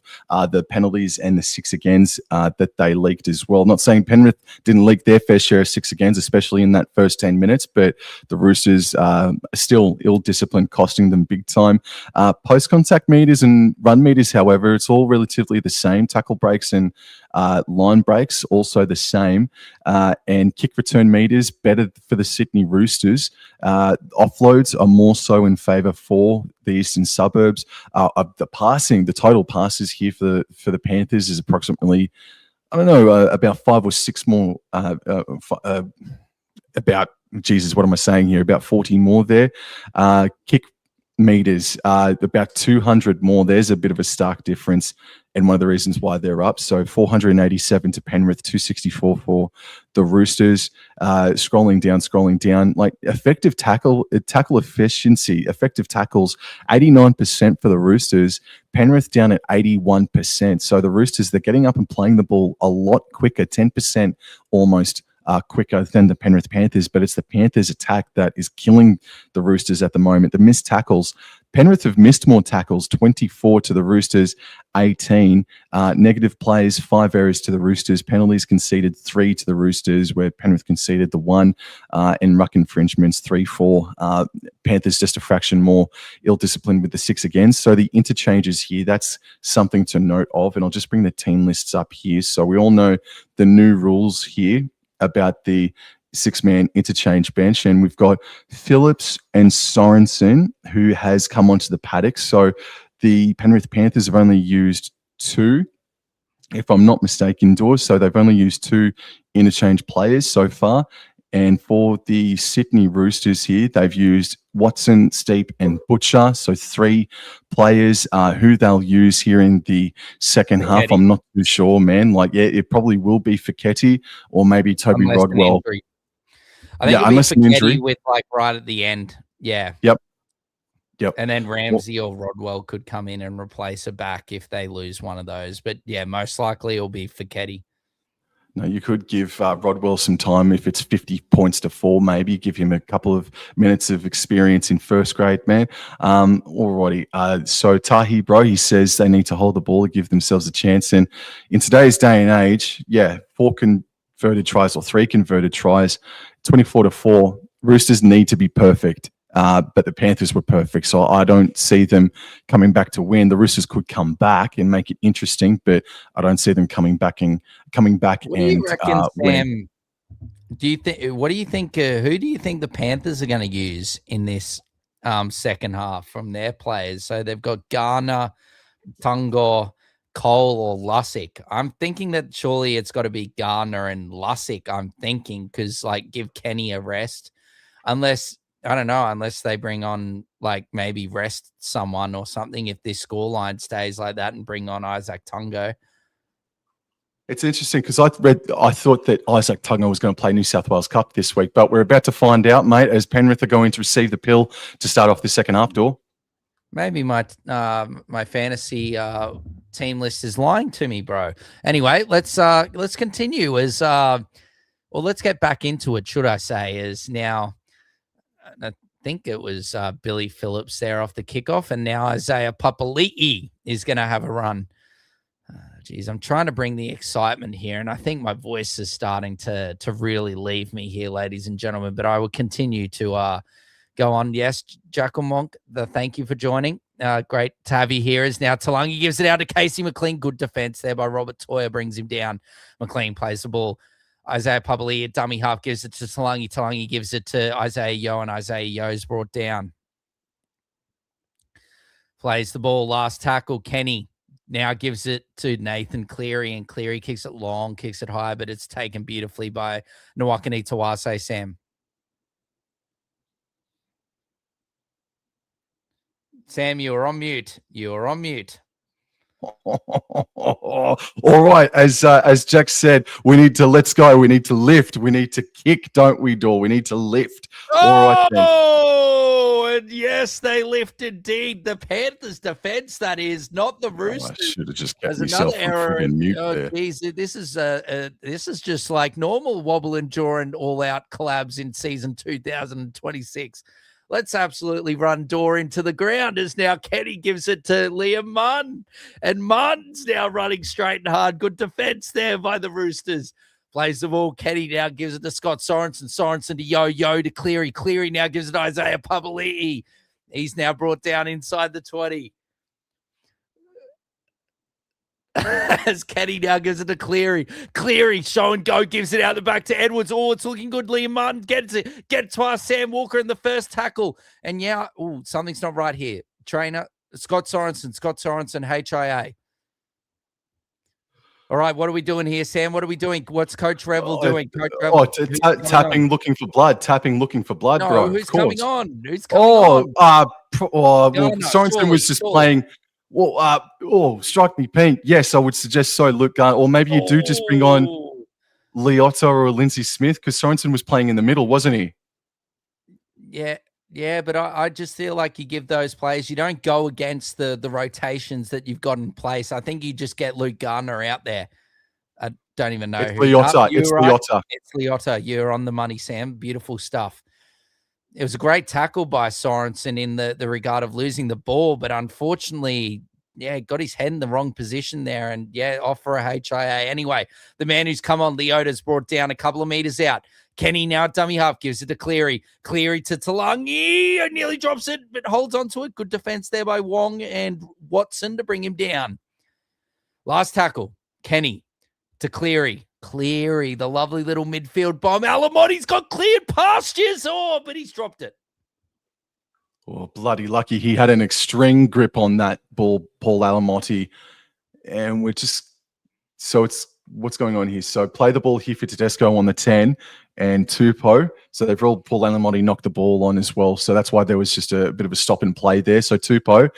the penalties and the 6 agains that they leaked as well. Not saying Penrith didn't leak their fair share of 6 agains, especially in that first 10 minutes, but the Roosters still ill-disciplined, costing them big time. Post-contact meters and run meters, however, it's all relatively the same. Tackle breaks and line breaks also the same, and kick return meters better for the Sydney Roosters. Offloads are more so in favour for the eastern suburbs. The total passes here for the Panthers is approximately, I don't know, about 5 or 6 more. About, Jesus, what am I saying here? About 40 more there. Kick meters, about 200 more. There's a bit of a stark difference, and one of the reasons why they're up. So 487 to Penrith, 264 for the Roosters. Scrolling down, like effective tackle efficiency, effective tackles, 89% for the Roosters. Penrith down at 81%. So the Roosters, they're getting up and playing the ball a lot quicker, 10% almost quicker than the Penrith Panthers, but it's the Panthers attack that is killing the Roosters at the moment. The missed tackles, Penrith have missed more tackles, 24 to the Roosters, 18. Negative plays, 5 errors to the Roosters. Penalties conceded, 3 to the Roosters, where Penrith conceded the 1. And ruck infringements, 3-4. Panthers just a fraction more ill-disciplined with the 6 again. So the interchanges here, that's something to note of. And I'll just bring the team lists up here. So we all know the new rules here about the 6-man interchange bench, and we've got Phillips and Sorensen, who has come onto the paddock. So the Penrith Panthers have only used 2, if I'm not mistaken, Dawes. So they've only used 2 interchange players so far. And for the Sydney Roosters here, they've used Watson, Steep, and Butcher. So 3 players who they'll use here in the second half. I'm not too sure, man. Like, yeah, it probably will be Feketi or maybe Toby Rodwell. I think unless an injury with like right at the end. Yeah. Yep. And then Ramsey or Rodwell could come in and replace a back if they lose one of those. But yeah, most likely it'll be Feketi. No, you could give Rodwell some time if it's 50 points to 4, maybe give him a couple of minutes of experience in first grade, man. Alrighty. So Tahi, bro, he says they need to hold the ball to give themselves a chance. And in today's day and age, 4 converted tries or 3 converted tries, 24 to 4. Roosters need to be perfect. But the Panthers were perfect, so I don't see them coming back to win. The Roosters could come back and make it interesting, but I don't see them coming back. What do you reckon, Sam? Do you think? What do you think? Who do you think the Panthers are going to use in this second half from their players? So they've got Garner, Tungo, Cole, or Lussick. I'm thinking that surely it's got to be Garner and Lussick. I'm thinking because like give Kenny a rest, unless they bring on like maybe rest someone or something if this scoreline stays like that and bring on Isaac Tungo. It's interesting because I thought that Isaac Tungo was going to play New South Wales Cup this week, but we're about to find out, mate, as Penrith are going to receive the pill to start off the second half, door. Maybe my fantasy team list is lying to me, bro. Anyway, let's continue let's get back into it, should I say, as now I think it was Billy Phillips there off the kickoff, and now Isaiah Papali'i is going to have a run. I'm trying to bring the excitement here, and I think my voice is starting to really leave me here, ladies and gentlemen, but I will continue to go on. Yes, Jackal Monk, thank you for joining. Great to have you here. Is now Talangi gives it out to Casey McLean. Good defense there by Robert Toyer, brings him down. McLean plays the ball. Isaiah Papali'i at dummy half gives it to Talangi. Talangi gives it to Isaiah Yeo, and Isaiah Yeo's brought down. Plays the ball, last tackle. Kenny now gives it to Nathan Cleary, and Cleary kicks it long, kicks it high, but it's taken beautifully by Nwakani Tawase, Sam. Sam, you are on mute. You are on mute. All right, as Jack said, we need to let's go. We need to lift. We need to kick, don't we, Dor? We need to lift. All right, then. And yes, they lift indeed. The Panthers' defense, that is, not the Roosters. I should have just kept myself on mute there. Geez, this is just like normal Wobble and Jaw and All Out collabs in season 2026. Let's absolutely run Dor into the ground as now Kenny gives it to Liam Munn. And Munn's now running straight and hard. Good defense there by the Roosters. Plays the ball. Kenny now gives it to Scott Sorensen. Sorensen to Yo to Cleary. Cleary now gives it to Isaiah Papali'i. He's now brought down inside the 20. As Kenny now gives it to Cleary. Cleary, show and go, gives it out the back to Edwards. Oh, it's looking good. Liam Martin gets it past Sam Walker in the first tackle. And yeah, something's not right here. Trainer, Scott Sorensen, HIA. All right, what are we doing here, Sam? What are we doing? What's Coach Revel doing? Coach Oh, Revel, tapping, looking for blood. Tapping, looking for blood, no, bro. who's Of course. coming on? Who's coming on? Well, No, Sorensen was just surely. playing. Well, strike me pink. Yes, I would suggest so. Luke Garner, or maybe you do just bring on Oh. Leota or Lindsay Smith because Sorensen was playing in the middle, wasn't he? Yeah, but I just feel like you give those players, you don't go against the rotations that you've got in place. I think you just get Luke Gardner out there. I don't even know It's who. Leota. You're It's right. Leota. It's Leota. You're on the money, Sam. Beautiful stuff. It was a great tackle by Sorensen in the regard of losing the ball, but unfortunately, got his head in the wrong position there, and off for a HIA. Anyway, the man who's come on, Leota's brought down a couple of meters out. Kenny now at dummy half gives it to Cleary. Cleary to Talangi. Nearly drops it, but holds on to it. Good defense there by Wong and Watson to bring him down. Last tackle, Kenny to Cleary. Cleary, the lovely little midfield bomb. Alamonti's got cleared pastures. But he's dropped it. Oh, bloody lucky. He had an extreme grip on that ball, Paul Alamonti. And it's what's going on here. So play the ball here for Tedesco on the 10 and Tupou. So they've all Paul Alamonti knocked the ball on as well. So that's why there was just a bit of a stop and play there. So Tupou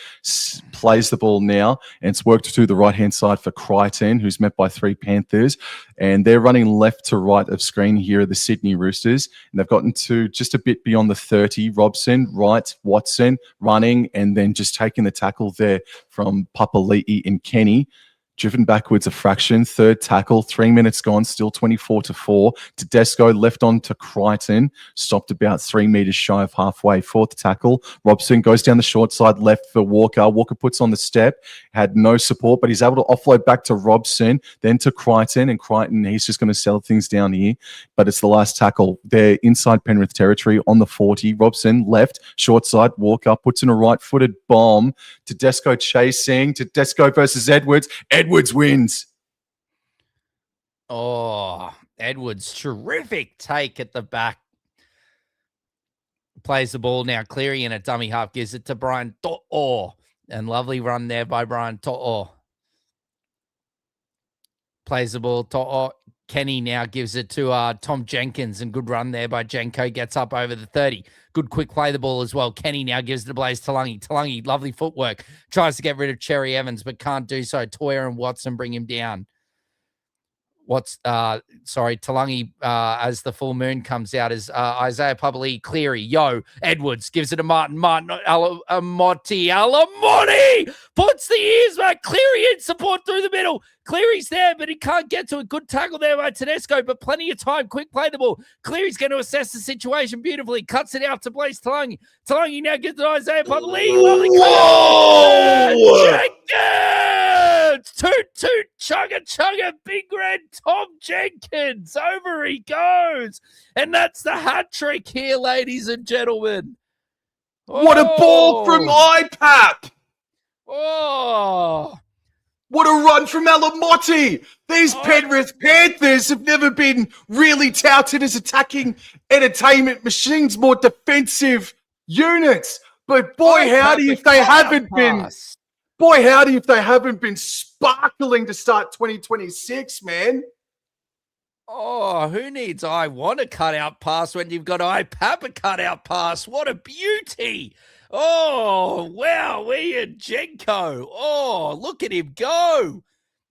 plays the ball now, and it's worked to the right-hand side for Crichton, who's met by 3 Panthers. And they're running left to right of screen here are the Sydney Roosters. And they've gotten to just a bit beyond the 30. Robson, right, Watson, running, and then just taking the tackle there from Papali'i and Kenny. Driven backwards a fraction, third tackle, 3 minutes gone, still 24-4. Tedesco left on to Crichton, stopped about 3 meters shy of halfway. Fourth tackle, Robson goes down the short side left for Walker. Walker puts on the step, had no support, but he's able to offload back to Robson, then to Crichton, and Crichton, he's just going to settle things down here. But it's the last tackle. They're inside Penrith territory on the 40. Robson left, short side, Walker puts in a right-footed bomb. Tedesco chasing, Tedesco versus Edwards. Edwards wins. Oh, Edwards, terrific take at the back. Plays the ball now. Cleary in a dummy half, gives it to Brian To'o. And lovely run there by Brian To'o. Plays the ball. To'o. Kenny now gives it to Tom Jenkins, and good run there by Jenko. Gets up over the 30. Good quick play the ball as well. Kenny now gives it to Blaze Talangi. Talangi, lovely footwork. Tries to get rid of Cherry Evans, but can't do so. Toya and Watson bring him down. Talangi, as the full moon comes out, is Isaiah Publi, Cleary, Edwards gives it to Martin, Alamonti puts the ears back, Cleary in support through the middle, Cleary's there, but he can't get to a good tackle there by Tedesco, but plenty of time, quick play the ball, Cleary's going to assess the situation beautifully, cuts it out to Blaze Talangi, Talangi now gets to Isaiah Publi, Jenkins, toot, chugga, big red Tom Jenkins, over he goes, and that's the hat trick here, ladies and gentlemen. What a ball from IPAP! Oh, what a run from Alamonti! These Penrith Panthers have never been really touted as attacking entertainment machines, more defensive units. But boy, howdy if they haven't been. Boy, howdy if they haven't been sparkling to start 2026, man. Oh, who needs I want a cutout pass when you've got IPAP a cutout pass? What a beauty. Oh, wow, where Jenko? Oh, look at him go.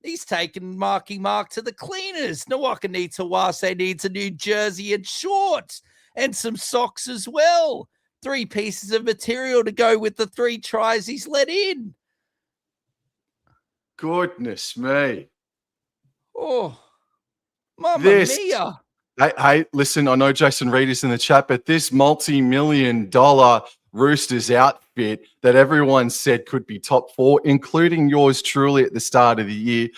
He's taken Marky Mark to the cleaners. Nawaka needs Hawase needs a new jersey and shorts and some socks as well. 3 pieces of material to go with the 3 tries he's let in. Goodness me. Oh, Mamma mia. Hey, listen, I know Jason Reed is in the chat, but this multi-million-dollar Roosters outfit that everyone said could be top 4, including yours truly at the start of the year,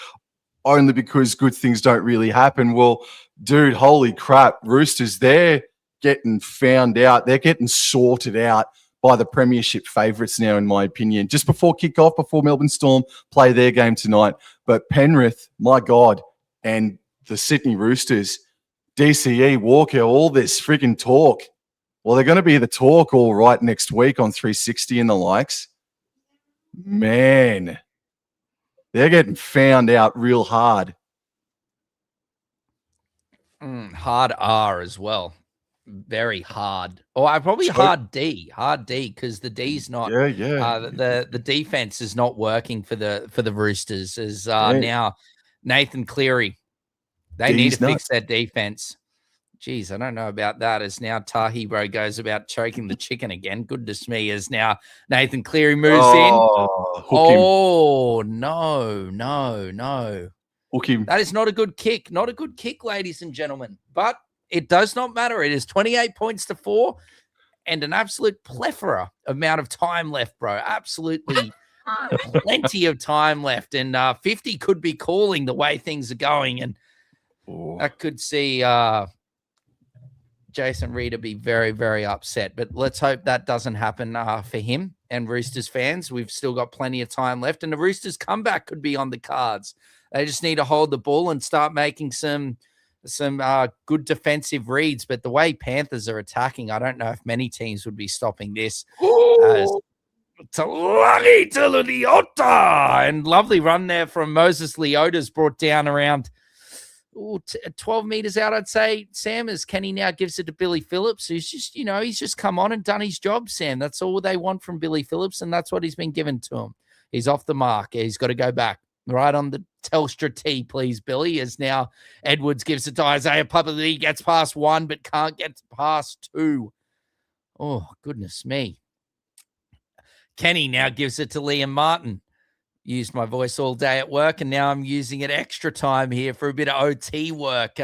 only because good things don't really happen. Well, dude, holy crap. Roosters, they're getting found out. They're getting sorted out by the premiership favourites now, in my opinion. Just before kickoff, before Melbourne Storm play their game tonight. But Penrith, my God, and the Sydney Roosters, DCE, Walker, all this friggin' talk. Well, they're going to be the talk all right next week on 360 and the likes. Man, they're getting found out real hard. Hard R as well. Very hard. Or probably hard D, because the D's not. The defense is not working for the Roosters. As now Nathan Cleary, they need to fix their defense. Geez, I don't know about that. As now Tahi Bro goes about choking the chicken again. Goodness me! As now Nathan Cleary moves in. Oh no! Hook him. That is not a good kick. Not a good kick, ladies and gentlemen. But it does not matter. It is 28 points to 4 and an absolute plethora amount of time left, bro. Absolutely plenty of time left. And 50 could be calling the way things are going. And I could see Jason Reeder be very, very upset. But let's hope that doesn't happen for him and Roosters fans. We've still got plenty of time left. And the Roosters comeback could be on the cards. They just need to hold the ball and start making some good defensive reads. But the way Panthers are attacking, I don't know if many teams would be stopping this. Talangi to Leota, and lovely run there from Moses Leota's brought down around 12 meters out, I'd say, Sam, as Kenny now gives it to Billy Phillips, who's just, he's just come on and done his job, Sam. That's all they want from Billy Phillips, and that's what he's been given to him. He's off the mark. He's got to go back. Right on the Telstra T, please, Billy, as now Edwards gives it to Isaiah Papali'i, gets past 1, but can't get past 2. Oh, goodness me. Kenny now gives it to Liam Martin. Used my voice all day at work, and now I'm using it extra time here for a bit of OT work,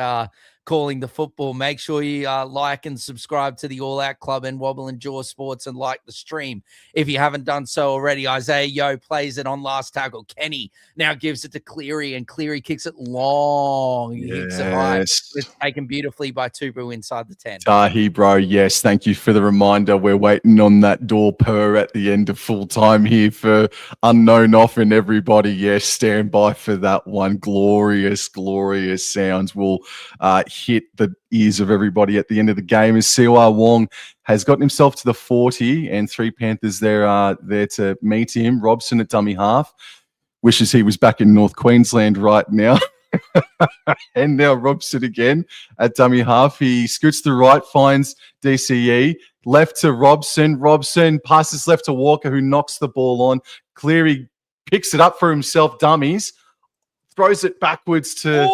calling the football. Make sure you like and subscribe to the All Out Club and Wobble and Jaw Sports and like the stream if you haven't done so already. Isaiah Yeo plays it on last tackle. Kenny now gives it to Cleary, and Cleary kicks it long. He kicks it high. It's taken beautifully by Tubu inside the 10. Tahi, bro, yes, thank you for the reminder. We're waiting on that door purr at the end of full time here for Unknown Off and everybody. Yes, stand by for that one. Glorious, glorious sounds will hit the ears of everybody at the end of the game as Siwa Wong has gotten himself to the 40 and 3 Panthers there to meet him. Robson at dummy half. Wishes he was back in North Queensland right now. And now Robson again at dummy half. He scoots to the right, finds DCE. Left to Robson. Robson passes left to Walker, who knocks the ball on. Cleary picks it up for himself, dummies. Throws it backwards to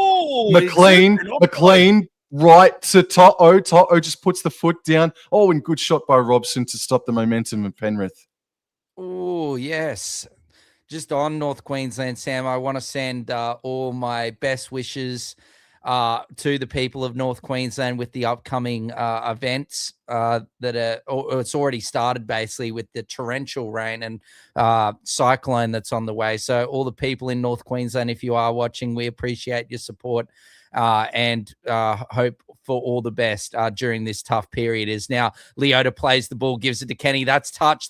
McLean. McLean right to To'o. To'o just puts the foot down. Oh, and good shot by Robson to stop the momentum of Penrith. Oh, yes. Just on North Queensland, Sam, I want to send all my best wishes to the people of North Queensland with the upcoming events it's already started basically with the torrential rain and cyclone that's on the way. So all the people in North Queensland, if you are watching, we appreciate your support and hope for all the best during this tough period. Is now Leota plays the ball, gives it to Kenny. That's touch,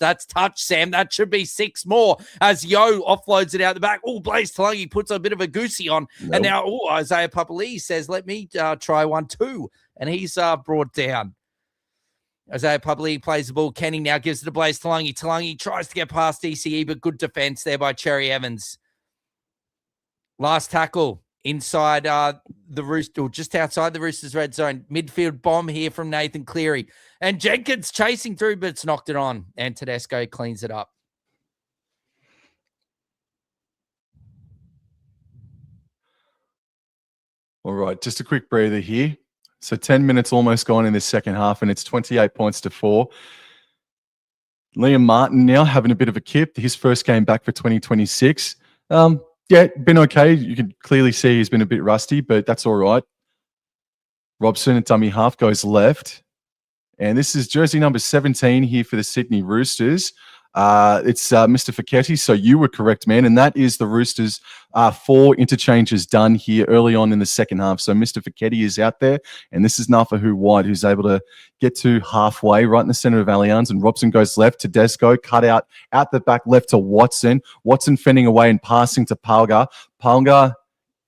Sam. That should be 6 more as Yo offloads it out the back. Oh, Blaze Talangi puts a bit of a goosey on. Nope. And now Isaiah Papali'i says, let me try one too. And he's brought down. Isaiah Papali'i plays the ball. Kenny now gives it to Blaze Talangi. Talangi tries to get past DCE, but good defense there by Cherry Evans. Last tackle. Inside the Roosters, or just outside the Roosters' red zone. Midfield bomb here from Nathan Cleary. And Jenkins chasing through, but it's knocked it on. And Tedesco cleans it up. All right, just a quick breather here. So 10 minutes almost gone in this second half, and it's 28 points to 4. Liam Martin now having a bit of a kip. His first game back for 2026. Yeah, been okay. You can clearly see he's been a bit rusty, but that's all right. Robson at dummy half goes left. And this is jersey number 17 here for the Sydney Roosters. It's Mr. Fiketti, so you were correct, man. And that is the Roosters' 4 interchanges done here early on in the second half. So Mr. Fiketti is out there, and this is Nafahu White, who's able to get to halfway, right in the center of Allianz. And Robson goes left to Desco, cut out the back left to Watson. Watson fending away and passing to Palga. Palga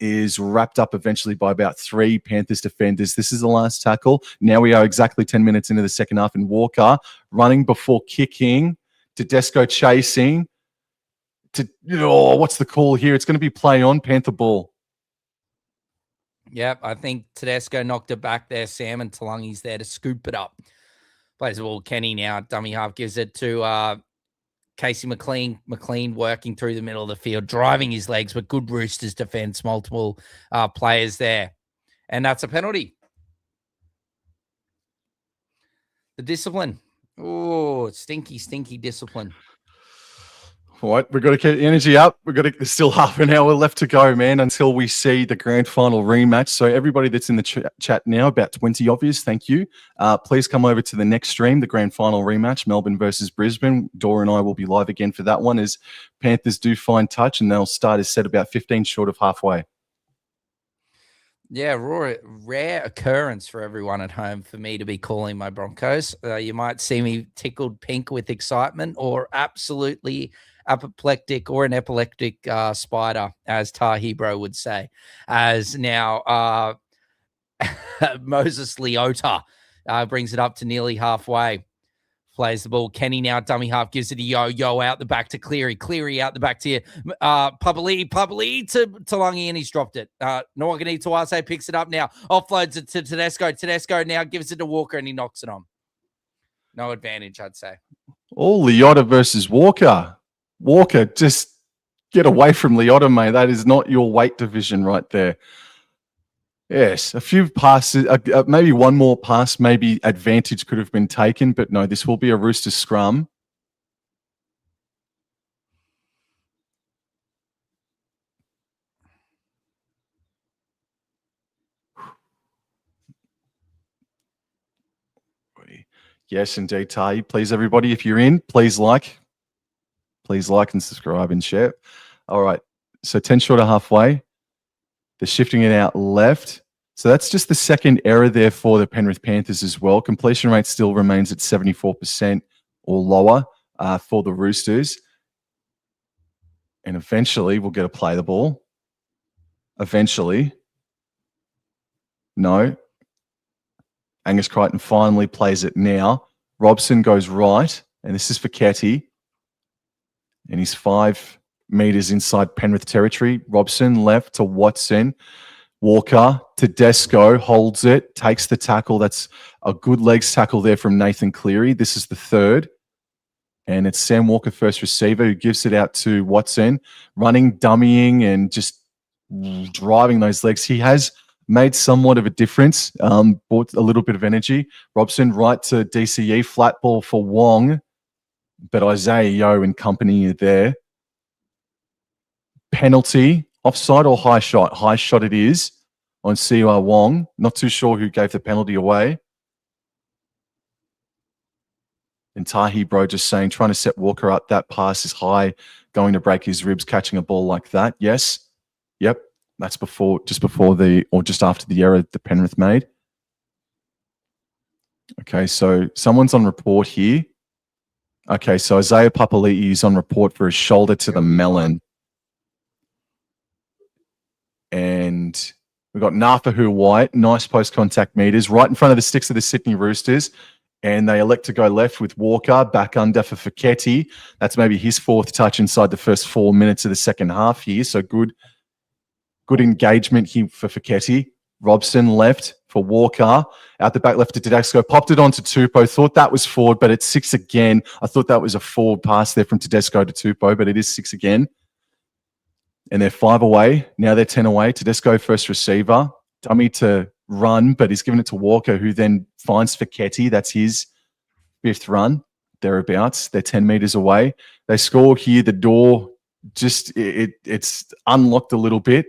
is wrapped up eventually by about 3 Panthers defenders. This is the last tackle. Now we are exactly 10 minutes into the second half, and Walker running before kicking. Tedesco chasing. What's the call here? It's going to be play on, Panther ball. Yep, I think Tedesco knocked it back there, Sam, and Talangi's there to scoop it up. Plays the ball. Kenny now, dummy half, gives it to Casey McLean. McLean working through the middle of the field, driving his legs, but good Roosters defense, multiple players there. And that's a penalty. The discipline. Oh, stinky discipline. All right, we've got to keep the energy up. There's still half an hour left to go, man, until we see the grand final rematch. So everybody that's in the chat now, about 20 of you, thank you. Please come over to the next stream, the grand final rematch, Melbourne versus Brisbane. Dora and I will be live again for that one as Panthers do find touch, and they'll start as said about 15 short of halfway. Yeah, rare occurrence for everyone at home for me to be calling my Broncos. You might see me tickled pink with excitement or absolutely apoplectic or an epileptic spider, as Tar Hebrew would say. As now Moses Leota brings it up to nearly halfway. Plays the ball. Kenny now, dummy half, gives it a yo out the back to Cleary. Cleary out the back to Papali to Talangi, and he's dropped it. Norgani Tawase picks it up now. Offloads it to Tedesco. Tedesco now gives it to Walker, and he knocks it on. No advantage, I'd say. Oh, Leota versus Walker. Walker, just get away from Leota, mate. That is not your weight division right there. Yes, a few passes, maybe one more pass, maybe advantage could have been taken, but no, this will be a Roosters scrum. Yes, indeed, Tai. Please, everybody, if you're in, please like and subscribe and share. All right, so 10 short of halfway. They're shifting it out left. So that's just the second error there for the Penrith Panthers as well. Completion rate still remains at 74% or lower for the Roosters. And eventually we'll get to play the ball. Eventually. No. Angus Crichton finally plays it now. Robson goes right, and this is for Ketty. And he's 5 meters inside Penrith territory. Robson left to Watson. Walker to Tedesco, holds it, takes the tackle. That's a good legs tackle there from Nathan Cleary. This is the third. And it's Sam Walker, first receiver, who gives it out to Watson, running, dummying, and just driving those legs. He has made somewhat of a difference, brought a little bit of energy. Robson right to DCE, flat ball for Wong, but Isaiah Yeo and company are there. Penalty, offside or high shot? High shot it is on Siwa Wong. Not too sure who gave the penalty away. And Tahi Bro just saying, trying to set Walker up. That pass is high, going to break his ribs, catching a ball like that. Yes. Yep. That's just after the error that Penrith made. Okay, so someone's on report here. Okay, so Isaiah Papali'i is on report for his shoulder to the melon. And we've got Nafahu White, nice post-contact meters, right in front of the sticks of the Sydney Roosters. And they elect to go left with Walker, back under for Feketi. That's maybe his 4th touch inside the first 4 minutes of the second half here. So good engagement here for Feketi. Robson left for Walker. Out the back left to Tedesco. Popped it on to Tupou. Thought that was forward, but it's 6 again. I thought that was a forward pass there from Tedesco to Tupou, but it is 6 again. And they're 5 away. Now they're 10 away. Tedesco, first receiver. Dummy to run, but he's given it to Walker, who then finds Feketi. That's his 5th run, thereabouts. They're 10 meters away. They score here. The door just, it's unlocked a little bit.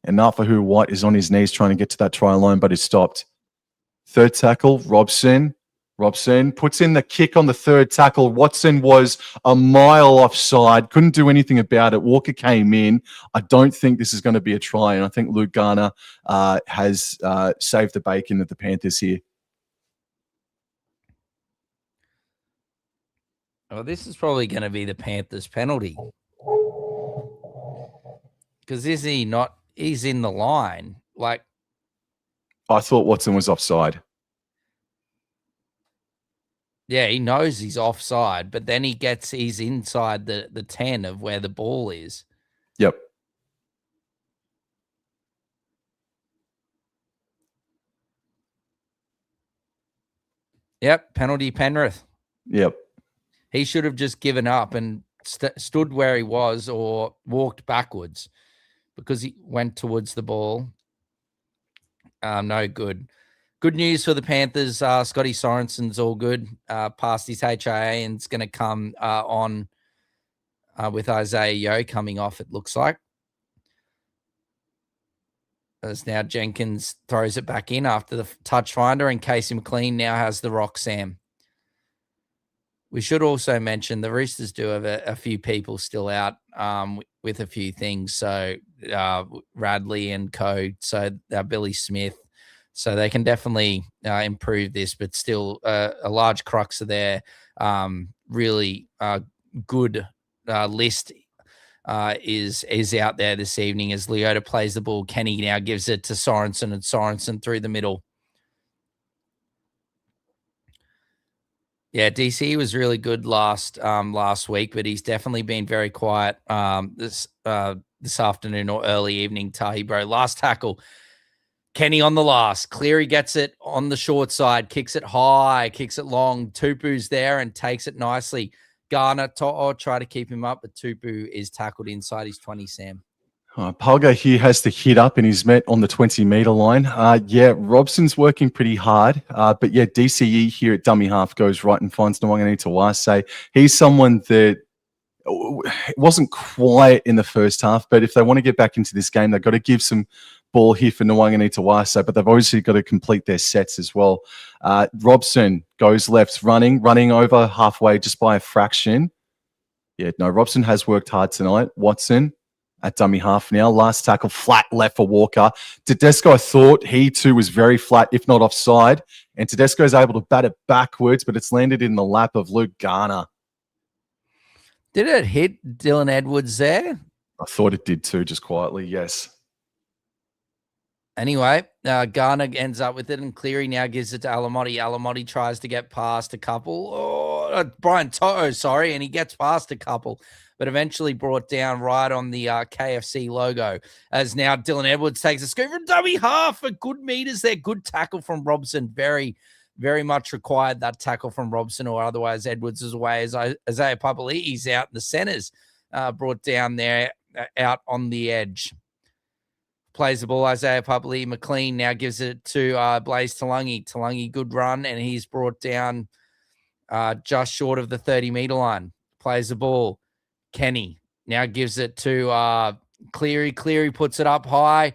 And Nafahu White is on his knees trying to get to that try line, but is stopped. 3rd tackle, Robson. Robson puts in the kick on the 3rd tackle. Watson was a mile offside. Couldn't do anything about it. Walker came in. I don't think this is going to be a try, and I think Luke Garner has saved the bacon of the Panthers here. Well, this is probably going to be the Panthers penalty. Because he's in the line. Like, I thought Watson was offside. Yeah, he knows he's offside, but then he's inside the 10 of where the ball is. Yep. Yep, penalty Penrith. Yep. He should have just given up and stood where he was or walked backwards because he went towards the ball. No good. Good news for the Panthers. Scotty Sorensen's all good. Passed his HIA and it's going to come on with Isaiah Yeo coming off, it looks like. As now Jenkins throws it back in after the touch finder, and Casey McLean now has the rock, Sam. We should also mention the Roosters do have a few people still out with a few things. So Radley and co. So Billy Smith. So they can definitely improve this, but still a large crux of their really good list is out there this evening as Leota plays the ball. Kenny now gives it to Sorensen, and Sorensen through the middle. Yeah, DC was really good last week, but he's definitely been very quiet this afternoon or early evening. Tahi, bro, last tackle. Kenny on the last. Cleary gets it on the short side, kicks it high, kicks it long. Tupu's there and takes it nicely. Garner try to keep him up, but Tupu is tackled inside his 20, Sam. Palga here has the hit up and he's met on the 20-meter line. Yeah, Robson's working pretty hard. But yeah, DCE here at dummy half goes right and finds Nwangani Tawase. He's someone that it wasn't quiet in the first half, but if they want to get back into this game, they've got to give some ball here for Nwangani Tawase, but they've obviously got to complete their sets as well. Robson goes left, running over halfway just by a fraction. Yeah, no, Robson has worked hard tonight. Watson at dummy half now. Last tackle, flat left for Walker. Tedesco, I thought he too was very flat, if not offside. And Tedesco is able to bat it backwards, but it's landed in the lap of Luke Garner. Did it hit Dylan Edwards there? I thought it did too, just quietly, yes. Anyway, Garner ends up with it, and Cleary now gives it to Alamotti. Alamotti tries to get past a couple. Brian Toto, sorry, and he gets past a couple, but eventually brought down right on the KFC logo. As now Dylan Edwards takes a scoop from dummy half for good meters there. Good tackle from Robson. Very, very much required that tackle from Robson, or otherwise Edwards is away. As Isaiah Papali'i's out in the centers, brought down there out on the edge. Plays the ball, Isaiah Papali'i. McLean now gives it to Blaze Talangi. Talangi, good run, and he's brought down just short of the 30-meter line. Plays the ball. Kenny now gives it to Cleary. Cleary puts it up high,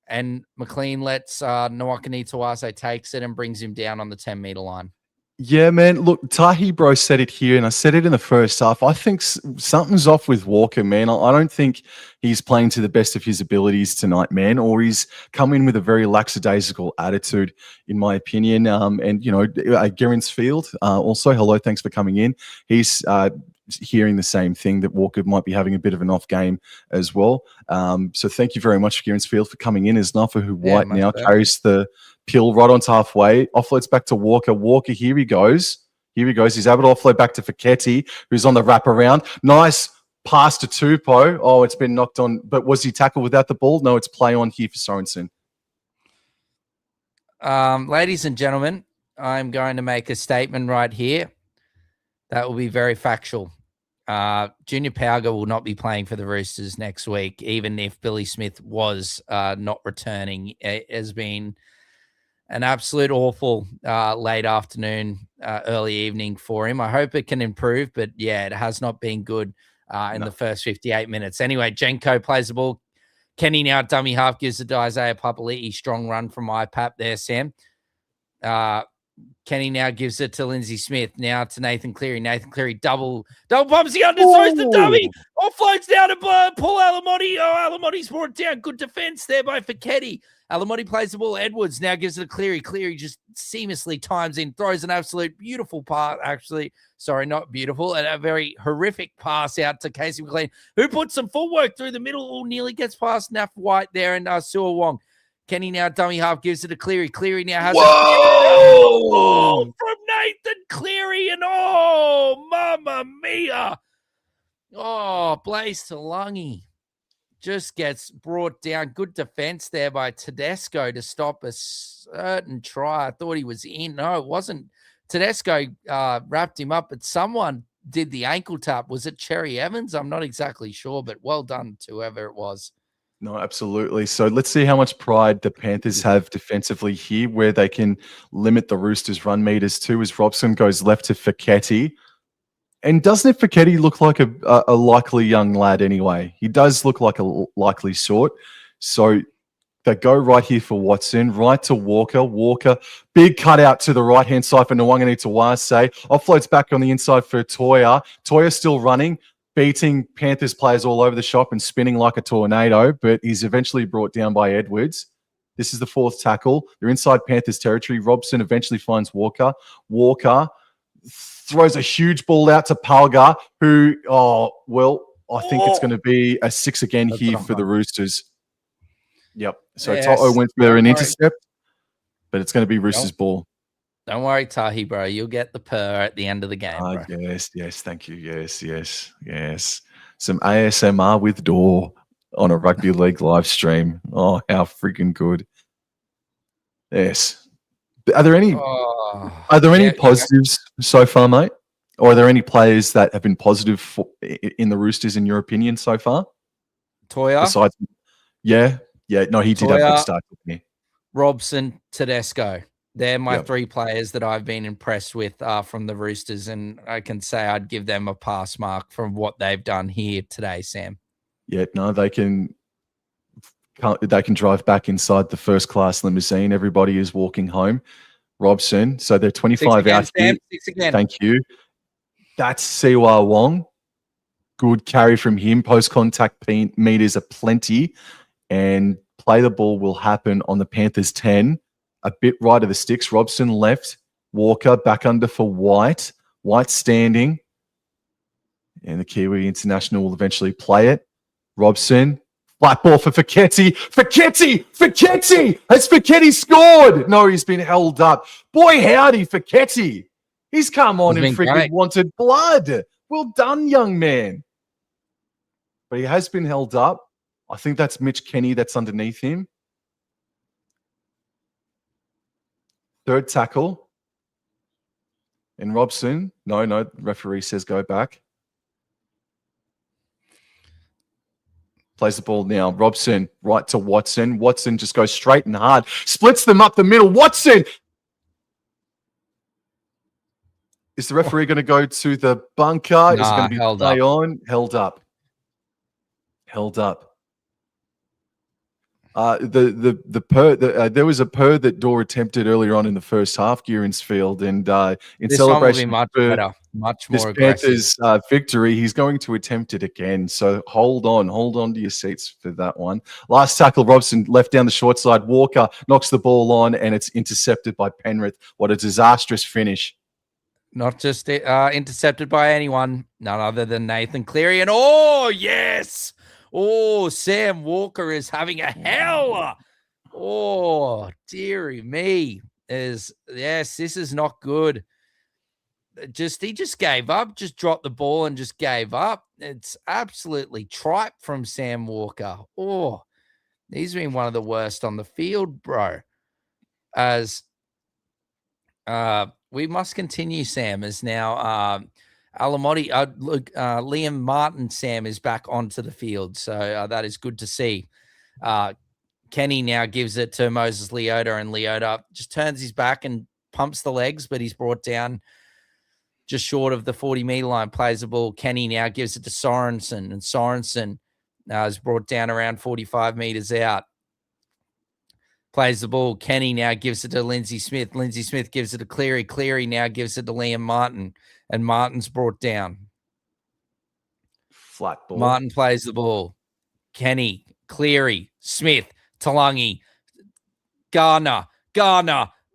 and McLean lets Nwangani Tawase takes it and brings him down on the 10-meter line. Yeah, man. Look, Tahi bro said it here, and I said it in the first half. I think something's off with Walker, man. I don't think he's playing to the best of his abilities tonight, man, or he's come in with a very lackadaisical attitude, in my opinion. And, you know, Gerrans Field, also, hello, thanks for coming in. He's hearing the same thing, that Walker might be having a bit of an off game as well. So thank you very much, Gerrans Field, for coming in. As Nafa, who White now carries the pill right on halfway, offloads back to Walker. Walker, here he goes. Here he goes. He's able to offload back to Fiketti, who's on the wraparound. Nice pass to Tupou. Oh, it's been knocked on. But was he tackled without the ball? No, it's play on here for Sorensen. Ladies and gentlemen, I'm going to make a statement right here that will be very factual. Junior Pauga will not be playing for the Roosters next week, even if Billy Smith was not returning. It has been an absolute awful late afternoon, early evening for him. I hope it can improve, but yeah, it has not been good in the first 58 minutes. Anyway, Jenko plays the ball. Kenny now dummy half gives it to Isaiah Papali'i. Strong run from IPAP there, Sam. Kenny now gives it to Lindsay Smith. Now to Nathan Cleary. Nathan Cleary double pumps. He underthrows the dummy. Offloads down to Paul Alamotti. Oh, Alamotti's brought down. Good defense there by Fiketti. Alamotti plays the ball. Edwards now gives it to Cleary. Cleary just seamlessly times in, throws an absolute beautiful pass. Actually, sorry, not beautiful, and a very horrific pass out to Casey McLean, who puts some footwork through the middle. Nearly gets past Naff White there and Sua Wong. Kenny now dummy half gives it to Cleary. Cleary now has a from Nathan Cleary, and oh, mamma mia. Oh, Blaze Talangi just gets brought down. Good defense there by Tedesco to stop a certain try. I thought he was in. No, it wasn't Tedesco wrapped him up, but someone did the ankle tap. Was it Cherry Evans? I'm not exactly sure, but well done to whoever it was. No, absolutely. So let's see how much pride the Panthers have defensively here, where they can limit the Roosters' run meters too, as Robson goes left to Feketi. And doesn't Feketi look like a likely young lad anyway? He does look like a likely sort. So they go right here for Watson, right to Walker. Walker, big cutout to the right-hand side for Nwangani-Tawase. Offloads back on the inside for Toya. Toya still running, beating Panthers players all over the shop and spinning like a tornado, but he's eventually brought down by Edwards. This is the fourth tackle. They're inside Panthers territory. Robson eventually finds Walker. Walker throws a huge ball out to Palga, who, I think it's going to be a 6 again here for the Roosters. Yep. So yes. Toto went for an intercept, but it's going to be Roosters ball. Don't worry, Tahi, bro. You'll get the purr at the end of the game, bro. Yes. Thank you. Yes. Some ASMR with Door on a rugby league live stream. Oh, how freaking good. Yes. Are there any positives so far, mate? Or are there any players that have been positive in the Roosters, in your opinion, so far? Toya? Besides, no, he did have a good start. Robson, Tedesco. They're my 3 players that I've been impressed with from the Roosters, and I can say I'd give them a pass mark from what they've done here today, Sam. Yeah, no, they can drive back inside the first-class limousine. Everybody is walking home. Robson, so they're 25 out here. 6 again. Thank you. That's Siwa Wong. Good carry from him. Post-contact meters are plenty. And play the ball will happen on the Panthers 10. A bit right of the sticks. Robson left. Walker back under for White. White standing. And the Kiwi International will eventually play it. Robson. Flat ball for Feketi. Feketi! Has Feketi scored? No, he's been held up. Boy, howdy, Feketi. He's come on and freaking wanted blood. Well done, young man. But he has been held up. I think that's Mitch Kenny that's underneath him. Third tackle. And Robson. No, the referee says go back. Plays the ball now. Robson, right to Watson. Watson just goes straight and hard. Splits them up the middle. Watson! Is the referee going to go to the bunker? Is it going to be play on? Held up. There was a purr that Dor attempted earlier on in the first half, Gearin's field, and in this celebration much better, much more aggressive. Panthers victory, he's going to attempt it again. So hold on to your seats for that one. Last tackle, Robson left down the short side. Walker knocks the ball on, and it's intercepted by Penrith. What a disastrous finish! Not just intercepted by anyone, none other than Nathan Cleary. And oh, yes! Oh, Sam Walker is having a hell. Oh, dearie me. This is not good. He just gave up, just dropped the ball and just gave up. It's absolutely tripe from Sam Walker. Oh, he's been one of the worst on the field, bro. As we must continue, Sam, as now Alamotti, Liam Martin, Sam, is back onto the field. So that is good to see. Kenny now gives it to Moses Leota, and Leota just turns his back and pumps the legs, but he's brought down just short of the 40-meter line, plays the ball. Kenny now gives it to Sorensen, and Sorensen is brought down around 45 meters out. Plays the ball. Kenny now gives it to Lindsay Smith. Lindsay Smith gives it to Cleary. Cleary now gives it to Liam Martin, and Martin's brought down. Flat ball. Martin plays the ball. Kenny, Cleary, Smith, Talangi, Garner,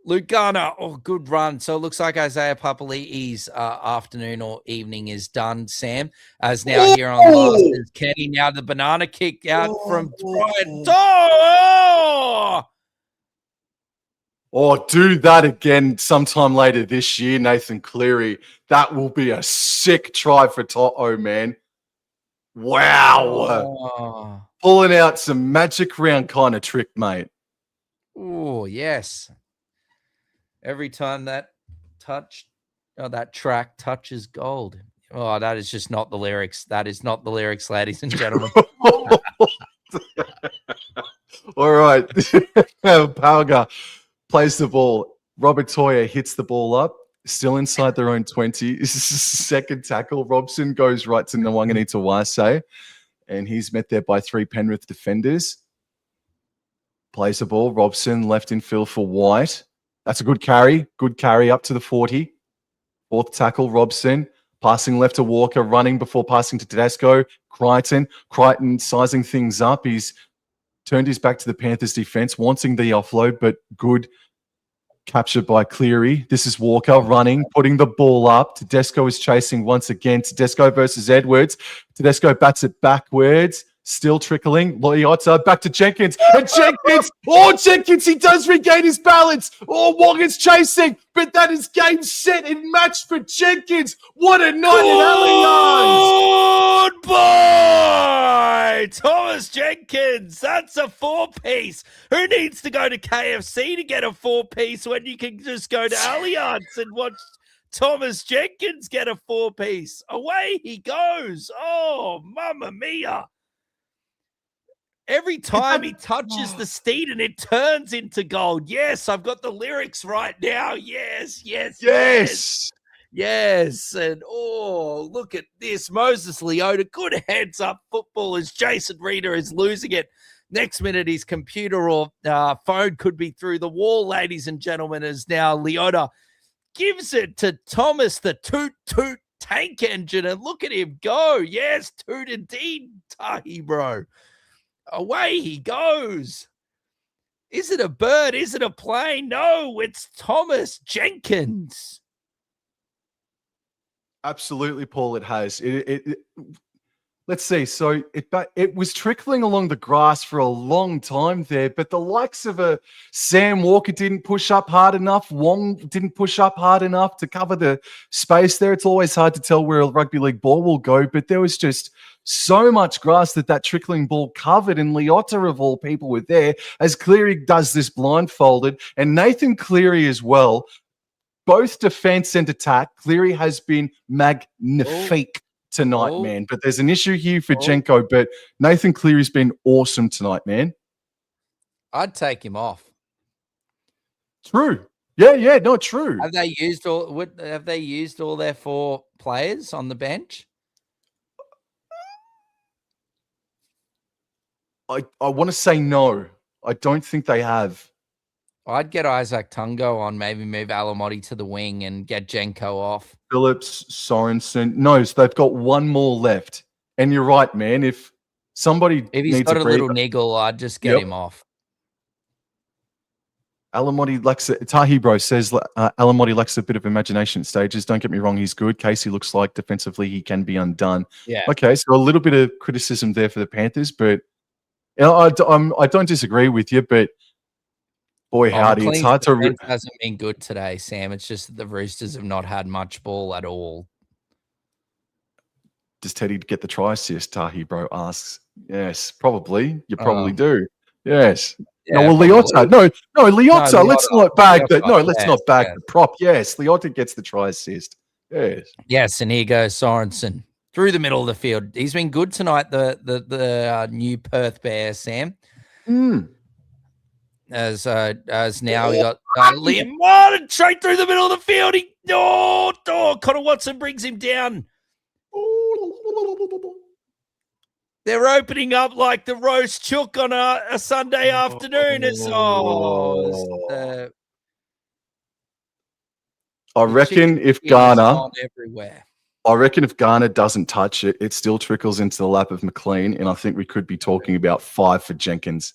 Luke Garner. Oh, good run. So it looks like Isaiah Papali'i's afternoon or evening is done, Sam. As now here on last is Kenny. Now the banana kick out from Brian. Oh, do that again sometime later this year, Nathan Cleary. That will be a sick try for Toto, man. Wow. Oh. Pulling out some magic round kind of trick, mate. Oh, yes. Every time that that track touches gold. Oh, that is just not the lyrics. That is not the lyrics, ladies and gentlemen. All right. Pauga plays the ball. Robert Toya hits the ball up, still inside their own 20. Second tackle. Robson goes right to Nwangani Tawase, and he's met there by 3 Penrith defenders. Plays the ball. Robson left in field for White. That's a good carry. Good carry up to the 40. Fourth tackle, Robson. Passing left to Walker, running before passing to Tedesco. Crichton sizing things up. He's turned his back to the Panthers defense, wanting the offload, but good capture by Cleary. This is Walker running, putting the ball up. Tedesco is chasing once again. Tedesco versus Edwards. Tedesco bats it backwards. Still trickling. Liotta back to Jenkins. And Jenkins, he does regain his balance. Oh, Morgan's chasing. But that is game, set, and match for Jenkins. What a night in Allianz. Goodbye, Thomas Jenkins. That's a 4-piece. Who needs to go to KFC to get a 4-piece when you can just go to Allianz and watch Thomas Jenkins get a 4-piece? Away he goes. Oh, mamma mia. Every time he touches the steed and it turns into gold. Yes, I've got the lyrics right now. Yes. And oh, look at this. Moses Leota, good heads up football as Jason Reeder is losing it. Next minute, his computer or phone could be through the wall, ladies and gentlemen, as now Leota gives it to Thomas, the toot tank engine. And look at him go. Yes, toot indeed, Tahi, bro. Away he goes. Is it a bird? Is it a plane? No, it's Thomas Jenkins. Absolutely, Paul, it has. Let's see. So it was trickling along the grass for a long time there, but the likes of a Sam Walker didn't push up hard enough. Wong didn't push up hard enough to cover the space there. It's always hard to tell where a rugby league ball will go, but there was just so much grass that trickling ball covered, and Leota of all people were there as Cleary does this blindfolded, and Nathan Cleary as well. Both defense and attack, Cleary has been magnifique tonight, man. But there's an issue here for Jenko, but Nathan Cleary's been awesome tonight, man. I'd take him off. True. Yeah, no, true. Have they used all their 4 players on the bench? I want to say no. I don't think they have. I'd get Isaac Tungo on, maybe move Alamotti to the wing and get Jenko off. Phillips, Sorensen. No, so they've got one more left. And you're right, man. If he's got a little niggle, I'd just get him off. Alamotti lacks Tahi bro says Alamotti lacks a bit of imagination at stages. Don't get me wrong, he's good. Casey looks like defensively he can be undone. Yeah. Okay, so a little bit of criticism there for the Panthers, but I don't disagree with you, but boy, howdy, it's hard to. It hasn't been good today, Sam. It's just that the Roosters have not had much ball at all. Does Teddy get the try assist? Tahi bro asks. Yes, probably. You probably do. Yes. Yeah, no, well, Leota. No, Leota. No, let's not bag that. No, let's not bag the prop. Yes, Leota gets the try assist. Yes. Yes, and here goes Sorensen through the middle of the field. He's been good tonight. The new Perth Bear, Sam. As now we got Liam Martin straight through the middle of the field. Connor Watson brings him down. They're opening up like the roast chook on a Sunday afternoon. I reckon if Garner doesn't touch it, it still trickles into the lap of McLean, and I think we could be talking about 5 for Jenkins.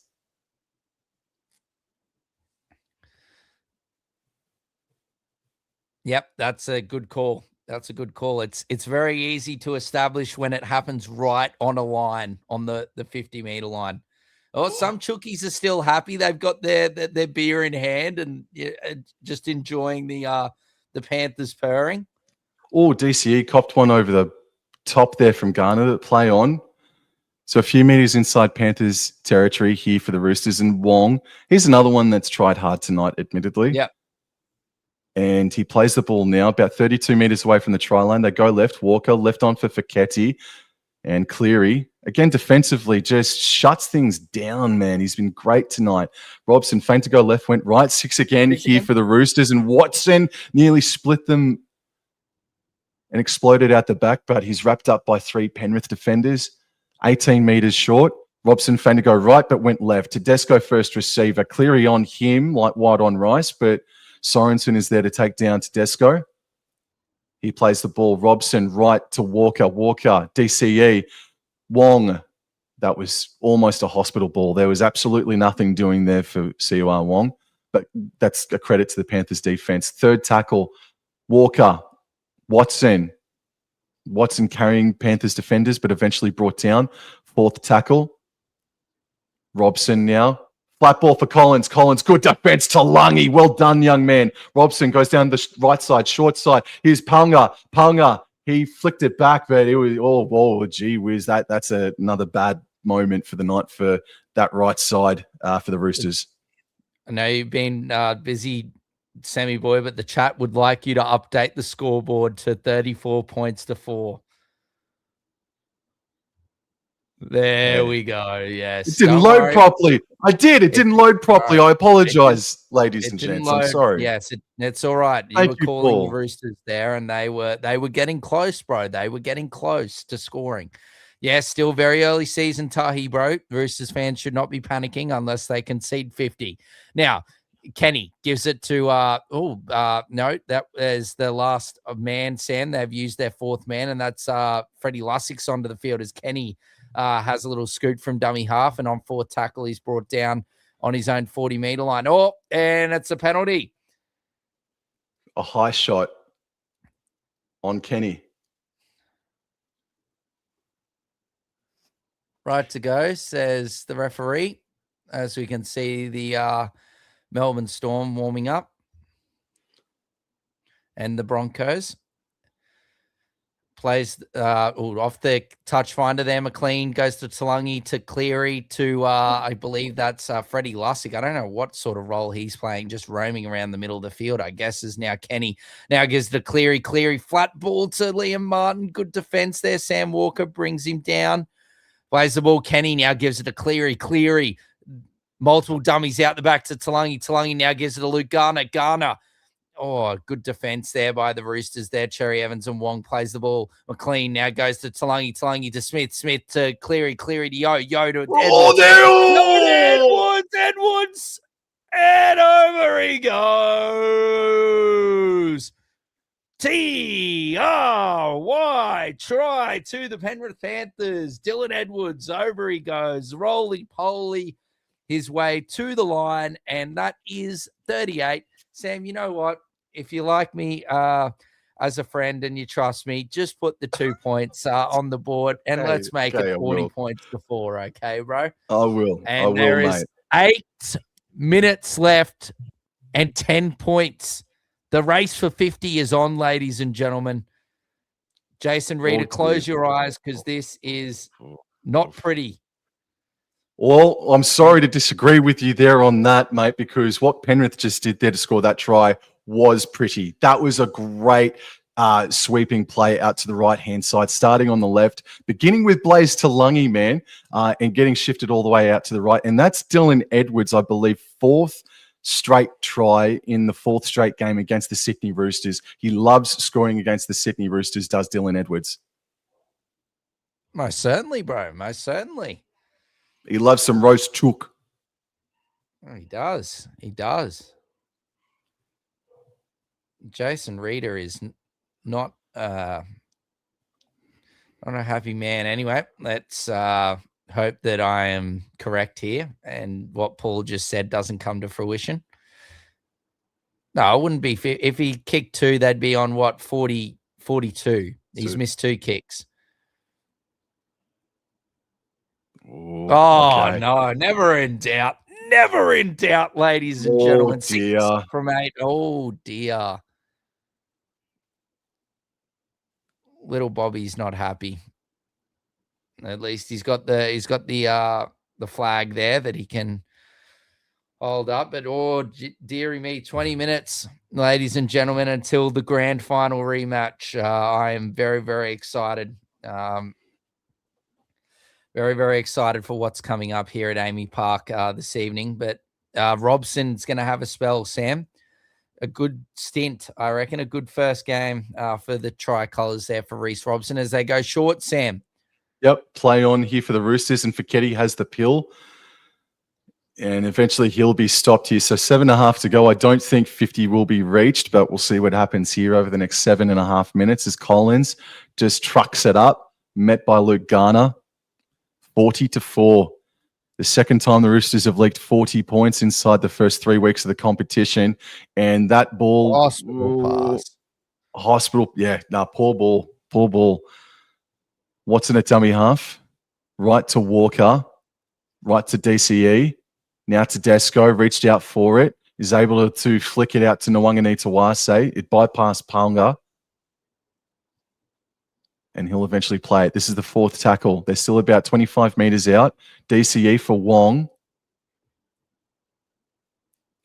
Yep, that's a good call. That's a good call. It's very easy to establish when it happens right on a line, on the 50-meter line. Oh, some chookies are still happy. They've got their beer in hand and just enjoying the Panthers purring. Oh, DCE copped one over the top there from Garner that play on. So a few meters inside Panthers territory here for the Roosters, and Wong. He's another one that's tried hard tonight, admittedly. Yep. And he plays the ball now about 32 meters away from the try line. They go left. Walker left on for Fiketti. And Cleary, again, defensively, just shuts things down, man. He's been great tonight. Robson, feint to go left, went right. 6 again here for the Roosters. And Watson nearly split them and exploded out the back, but he's wrapped up by 3 Penrith defenders. 18 meters short. Robson feint to go right, but went left. Tedesco first receiver. Cleary on him, like wide on Rice, but Sorensen is there to take down Tedesco. He plays the ball. Robson right to Walker. Walker, DCE. Wong. That was almost a hospital ball. There was absolutely nothing doing there for CUR Wong, but that's a credit to the Panthers defense. Third tackle, Walker. Watson. Watson carrying Panthers defenders, but eventually brought down. Fourth tackle. Robson now. Flat ball for Collins. Collins, good defense to Lungy. Well done, young man. Robson goes down the right side, short side. Here's Punga. Punga. He flicked it back, but it was, gee whiz. That's another bad moment for the night for that right side for the Roosters. I know you've been busy, Sammy boy, but the chat would like you to update the scoreboard to 34 points to 4. There we go. Yes. It didn't load properly. I did. It didn't load properly. I apologize, ladies and gents. I'm sorry. Yes, it's all right. You were calling Roosters there, and they were getting close, bro. They were getting close to scoring. Yeah, still very early season, Tahi, bro. Roosters fans should not be panicking unless they concede 50. Now, Kenny gives it to no, that is the last man, Sam. They've used their 4th man, and that's Freddie Lussick's onto the field as Kenny has a little scoot from dummy half, and on 4th tackle, he's brought down on his own 40-meter line. Oh, and it's a penalty. A high shot on Kenny. Right to go, says the referee, as we can see the Melbourne Storm warming up and the Broncos. Plays off the touch finder there. McLean goes to Talangi, to Cleary, to I believe that's Freddie Lussick. I don't know what sort of role he's playing, just roaming around the middle of the field, I guess, is now Kenny. Now gives the Cleary. Cleary flat ball to Liam Martin. Good defense there. Sam Walker brings him down. Plays the ball. Kenny now gives it to Cleary. Cleary, multiple dummies out the back to Talangi. Talangi now gives it to Luke Garner. Garner. Oh, good defense there by the Roosters there. Cherry Evans and Wong plays the ball. McLean now goes to Talangi. Talangi to Smith. Smith to Cleary. Cleary to Yo. Yo to Edwards. Edwards. And over he goes. T-R-Y. Try to the Penrith Panthers. Dylan Edwards. Over he goes. Roly-poly his way to the line. And that is 38. Sam, you know what? If you like me as a friend and you trust me, just put the 2 points on the board and let's make it 40 points to 4, okay, bro? I will. And there is 8 minutes left and 10 points. The race for 50 is on, ladies and gentlemen. Jason Reader, close your eyes because this is not pretty. Well, I'm sorry to disagree with you there on that, mate, because what Penrith just did there to score that try was pretty. That was a great sweeping play out to the right-hand side, starting on the left, beginning with Blaze Talangi, man, and getting shifted all the way out to the right. And that's Dylan Edwards, I believe, 4th straight try in the 4th straight game against the Sydney Roosters. He loves scoring against the Sydney Roosters, does Dylan Edwards. Most certainly, bro. Most certainly. He loves some roast chook. Oh, he does. He does. Jason Reader is not a happy man. Anyway, let's hope that I am correct here and what Paul just said doesn't come to fruition. No, it wouldn't be. If he kicked 2, they'd be on what, 40, 42. He's missed 2 kicks. Ooh, okay. No, never in doubt. Never in doubt, ladies and gentlemen. 6 from 8. Oh, dear. Little Bobby's not happy. At least he's got the flag there that he can Hold up, but dearie me, 20 minutes, ladies and gentlemen, until the grand final rematch. I am very, very excited. Very, very excited for what's coming up here at Amy Park this evening. But Robson's going to have a spell, Sam. A good stint, I reckon, a good first game for the Tricolours there for Reece Robson as they go short, Sam. Yep, play on here for the Roosters, and Fiketti has the pill. And eventually he'll be stopped here. So 7.5 to go. I don't think 50 will be reached, but we'll see what happens here over the next 7.5 minutes as Collins just trucks it up, met by Luke Garner. 40-4. The second time the Roosters have leaked 40 points inside the first 3 weeks of the competition. And that ball... Hospital. Yeah, poor ball. Poor ball. Watson at dummy half. Right to Walker. Right to DCE. Now Tedesco, reached out for it, is able to flick it out to Nwangani Tawase. It bypassed Palnger. And he'll eventually play it. This is the 4th tackle. They're still about 25 metres out. DCE for Wong.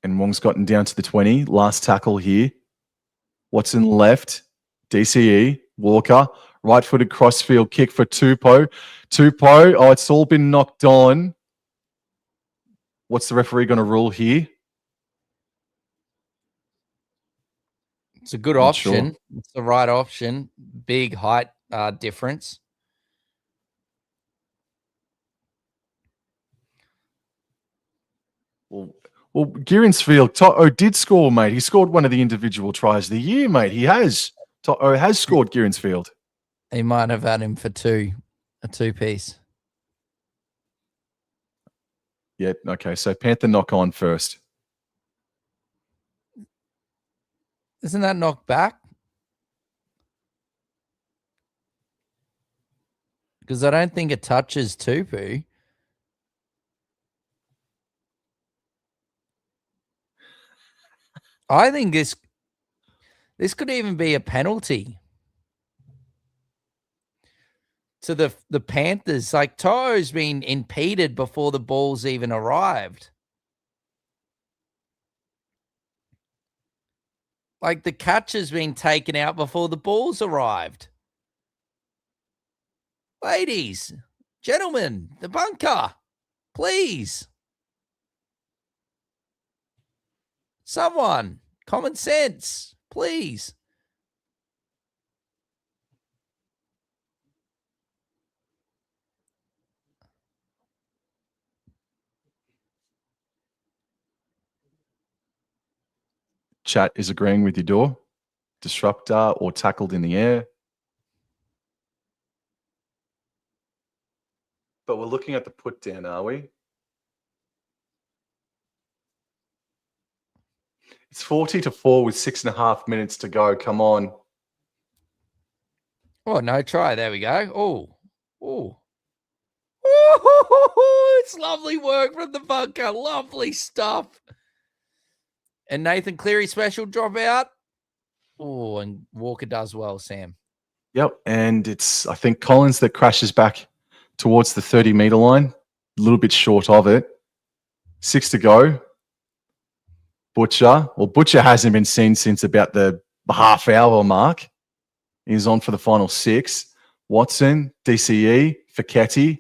And Wong's gotten down to the 20. Last tackle here. Watson left. DCE. Walker. Right-footed crossfield kick for Tupou. Tupou. Oh, it's all been knocked on. What's the referee going to rule here? It's a good option. Sure. It's the right option. Big height difference. Well, Girinsfield, did score, mate. He scored one of the individual tries of the year, mate. He has. Has scored, Girinsfield. He might have had him for a two-piece. Yeah, okay. So Panther knock on first. Isn't that knocked back? Because I don't think it touches Tupou. I think this could even be a penalty to the Panthers. Like, To'o's been impeded before the ball's even arrived. Like, the catch has been taken out before the ball's arrived. Ladies, gentlemen, the bunker, please. Someone, common sense, please. Chat is agreeing with your door. Disruptor or tackled in the air. But we're looking at the put down, are we? It's 40-4 with 6.5 minutes to go. Come on. Oh, no try. There we go. Oh, it's lovely work from the bunker. Lovely stuff. And Nathan Cleary special dropout. Oh, and Walker does well, Sam. Yep. And it's, I think, Collins that crashes back towards the 30-meter line. A little bit short of it. 6 to go. Butcher. Well, Butcher hasn't been seen since about the half-hour mark. He's on for the final 6. Watson, DCE, Fiketti.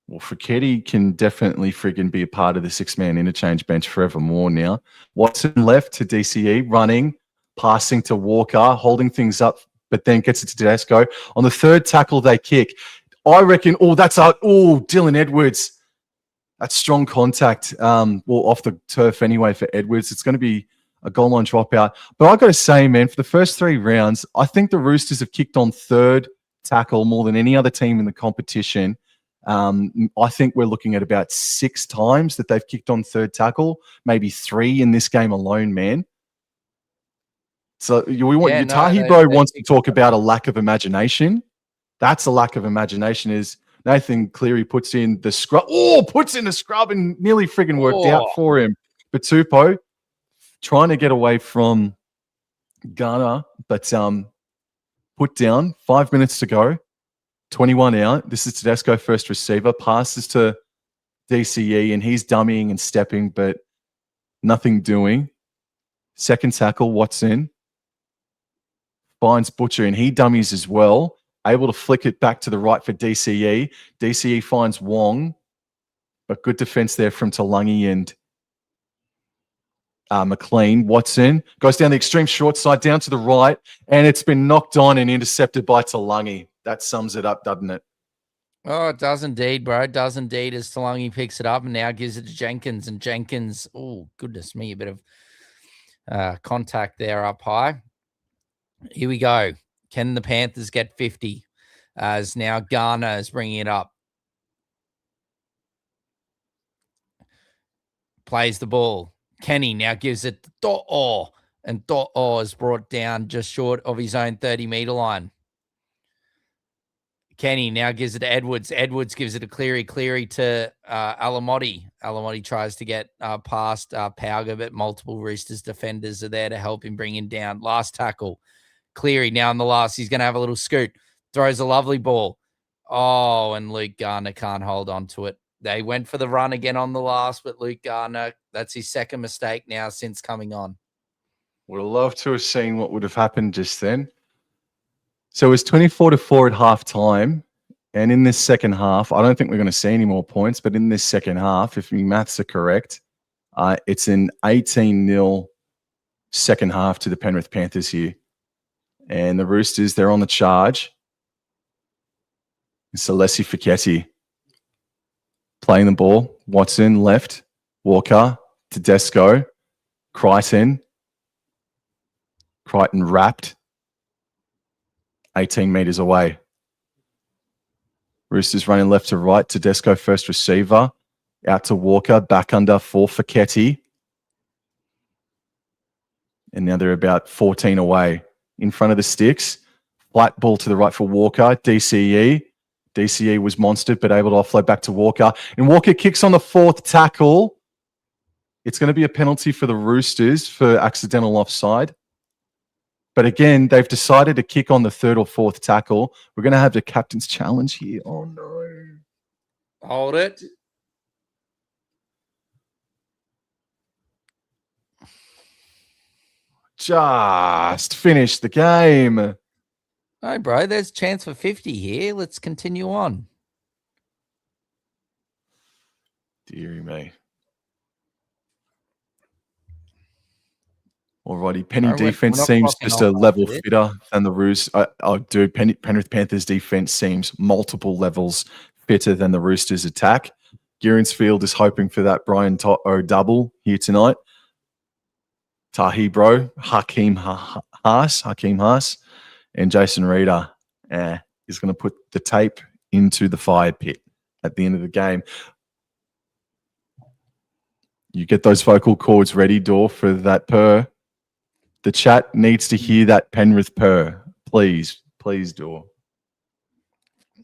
Well, Fiketti can definitely friggin' be a part of the 6-man interchange bench forevermore now. Watson left to DCE, running, passing to Walker, holding things up, but then gets it to Tedesco. On the 3rd tackle they kick, I reckon, Dylan Edwards. That's strong contact. Off the turf anyway for Edwards. It's going to be a goal line dropout. But I've got to say, man, for the first 3 rounds, I think the Roosters have kicked on 3rd tackle more than any other team in the competition. I think we're looking at about 6 times that they've kicked on 3rd tackle, maybe 3 in this game alone, man. So Tahi Bro wants to talk about a lack of imagination. That's a lack of imagination. Is Nathan Cleary puts in the scrub. Puts in the scrub and nearly friggin' worked out for him. But Tupou trying to get away from Ghana, but put down. 5 minutes to go. 21 out. This is Tedesco, first receiver. Passes to DCE, and he's dummying and stepping, but nothing doing. Second tackle, Watson finds Butcher, and he dummies as well. Able to flick it back to the right for DCE. DCE finds Wong, but good defense there from Talangi and McLean. Watson goes down the extreme short side, down to the right, and it's been knocked on and intercepted by Talangi. That sums it up, doesn't it? Oh, it does indeed, bro. It does indeed, as Talangi picks it up and now gives it to Jenkins. And Jenkins, oh, goodness me, a bit of contact there up high. Here we go. Can the Panthers get 50? As now Garner is bringing it up. Plays the ball. Kenny now gives it to Do'o. And Do'o is brought down just short of his own 30-meter line. Kenny now gives it to Edwards. Edwards gives it to Cleary. Cleary to Alamotti. Alamotti tries to get past Pauga, but multiple Roosters defenders are there to help him bring him down. Last tackle. Cleary now in the last. He's going to have a little scoot. Throws a lovely ball. Oh, and Luke Garner can't hold on to it. They went for the run again on the last, but Luke Garner, that's his second mistake now since coming on. Would have loved to have seen what would have happened just then. So it was 24-4 at half time. And in this second half, I don't think we're going to see any more points, but in this second half, if my maths are correct, it's an 18-0 second half to the Penrith Panthers here. And the Roosters, they're on the charge. It's Alessi Fiketti playing the ball. Watson left. Walker, Tedesco, Crichton. Crichton wrapped. 18 meters away. Roosters running left to right. Tedesco first receiver. Out to Walker. Back under for Fiketti. And now they're about 14 away. In front of the sticks. Flat ball to the right for Walker. DCE. DCE was monstered, but able to offload back to Walker. And Walker kicks on the fourth tackle. It's going to be a penalty for the Roosters for accidental offside. But again, they've decided to kick on the third or fourth tackle. We're going to have the captain's challenge here. Oh, no. Hold it. Just finished the game. Hey, bro, there's a chance for 50 here. Let's continue on. Deary me. Alrighty, Penny defense seems just a level fitter than the Roosters. Penrith Panthers defense seems multiple levels fitter than the Roosters attack. Guernsfield is hoping for that Brian double here tonight. Tahi bro, Hakeem Haas, and Jason Reeder is going to put the tape into the fire pit at the end of the game. You get those vocal cords ready, Dor, for that purr. The chat needs to hear that Penrith purr. Please, Dor.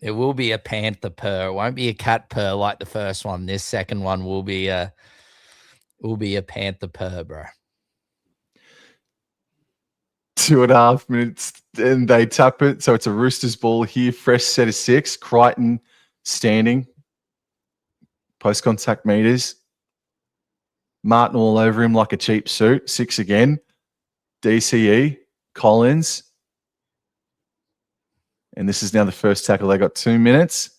It will be a panther purr. It won't be a cat purr like the first one. This second one will be a panther purr, bro. 2.5 minutes, and they tap it. So it's a Roosters ball here. Fresh set of 6. Crichton standing. Post-contact meters. Martin all over him like a cheap suit. 6 again. DCE. Collins. And this is now the first tackle. They got 2 minutes.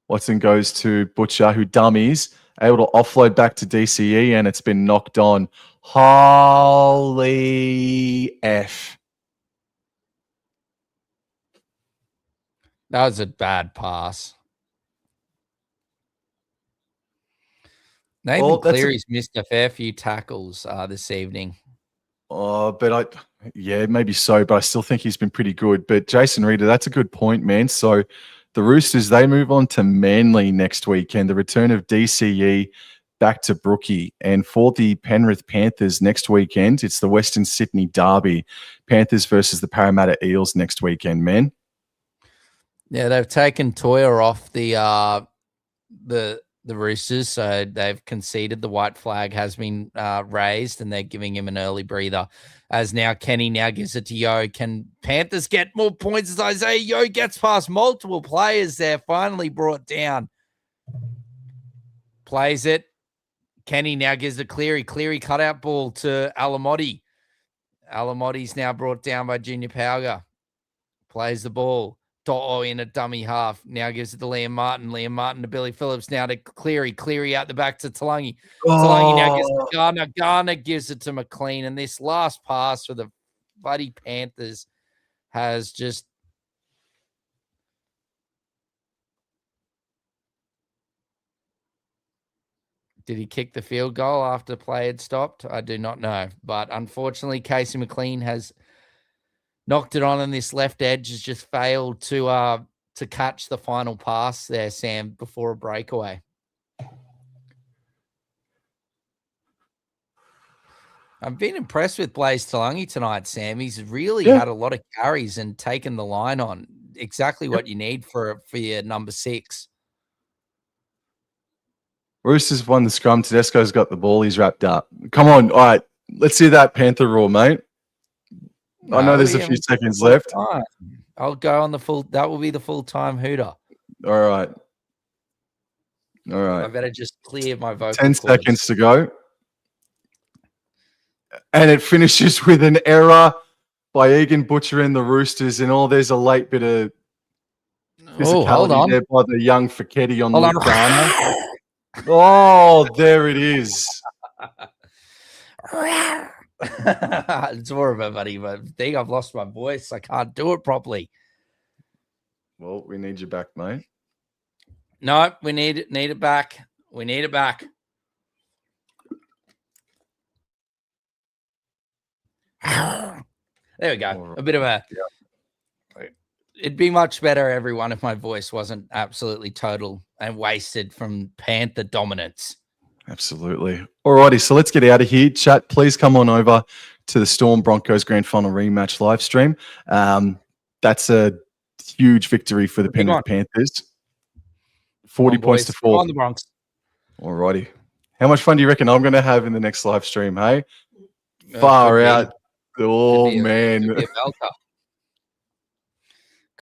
Watson goes to Butcher, who dummies. Able to offload back to DCE, and it's been knocked on. Holy F. That was a bad pass. Nathan Cleary's missed a fair few tackles this evening. Oh, but maybe so, but I still think he's been pretty good. But Jason Reeder, that's a good point, man. So the Roosters, they move on to Manly next weekend. The return of DCE back to Brookie. And for the Penrith Panthers next weekend, it's the Western Sydney Derby. Panthers versus the Parramatta Eels next weekend, man. Yeah, they've taken Toya off the the Roosters. So they've conceded. The white flag has been raised, and they're giving him an early breather. As now Kenny now gives it to Yo. Can Panthers get more points as Isaiah Yo gets past multiple players there, finally brought down. Plays it. Kenny now gives it Cleary. Cleary cutout ball to Alamotti. Alamotti's now brought down by Junior Pauga. Plays the ball. To'o in a dummy half. Now gives it to Liam Martin. Liam Martin to Billy Phillips. Now to Cleary. Cleary out the back to Talangi. Talangi now gives it to Garner. Garner gives it to McLean. And this last pass for the bloody Panthers has just... Did he kick the field goal after play had stopped? I do not know. But unfortunately, Casey McLean has knocked it on, and this left edge has just failed to catch the final pass there, Sam, before a breakaway. I've been impressed with Blaze Talangi tonight, Sam. He's really had a lot of carries and taken the line on. Exactly what you need for your number 6. Roosters won the scrum. Tedesco's got the ball. He's wrapped up. Come on. All right. Let's see that Panther roar, mate. I know there's a few seconds left. I'll go on the full. That will be the full-time hooter. All right. I better just clear my vocal 10 cords. seconds to go. And it finishes with an error by Egan Butcher and the Roosters. And there's a late bit of physicality there by the young Fiketti on the Garner. Oh, there it is. It's more of a buddy, but I think I've lost my voice. I can't do it properly. Well, we need you back, mate. No, we need it back. We need it back. There we go. A bit of a... It'd be much better, everyone, if my voice wasn't absolutely total and wasted from Panther dominance. Absolutely. Alrighty, so let's get out of here. Chat, please come on over to the Storm Broncos Grand Final rematch live stream. That's a huge victory for the Penrith Panthers. 40 points to 4. On the Bronx. Alrighty. How much fun do you reckon I'm going to have in the next live stream, hey? Far out. Oh, man.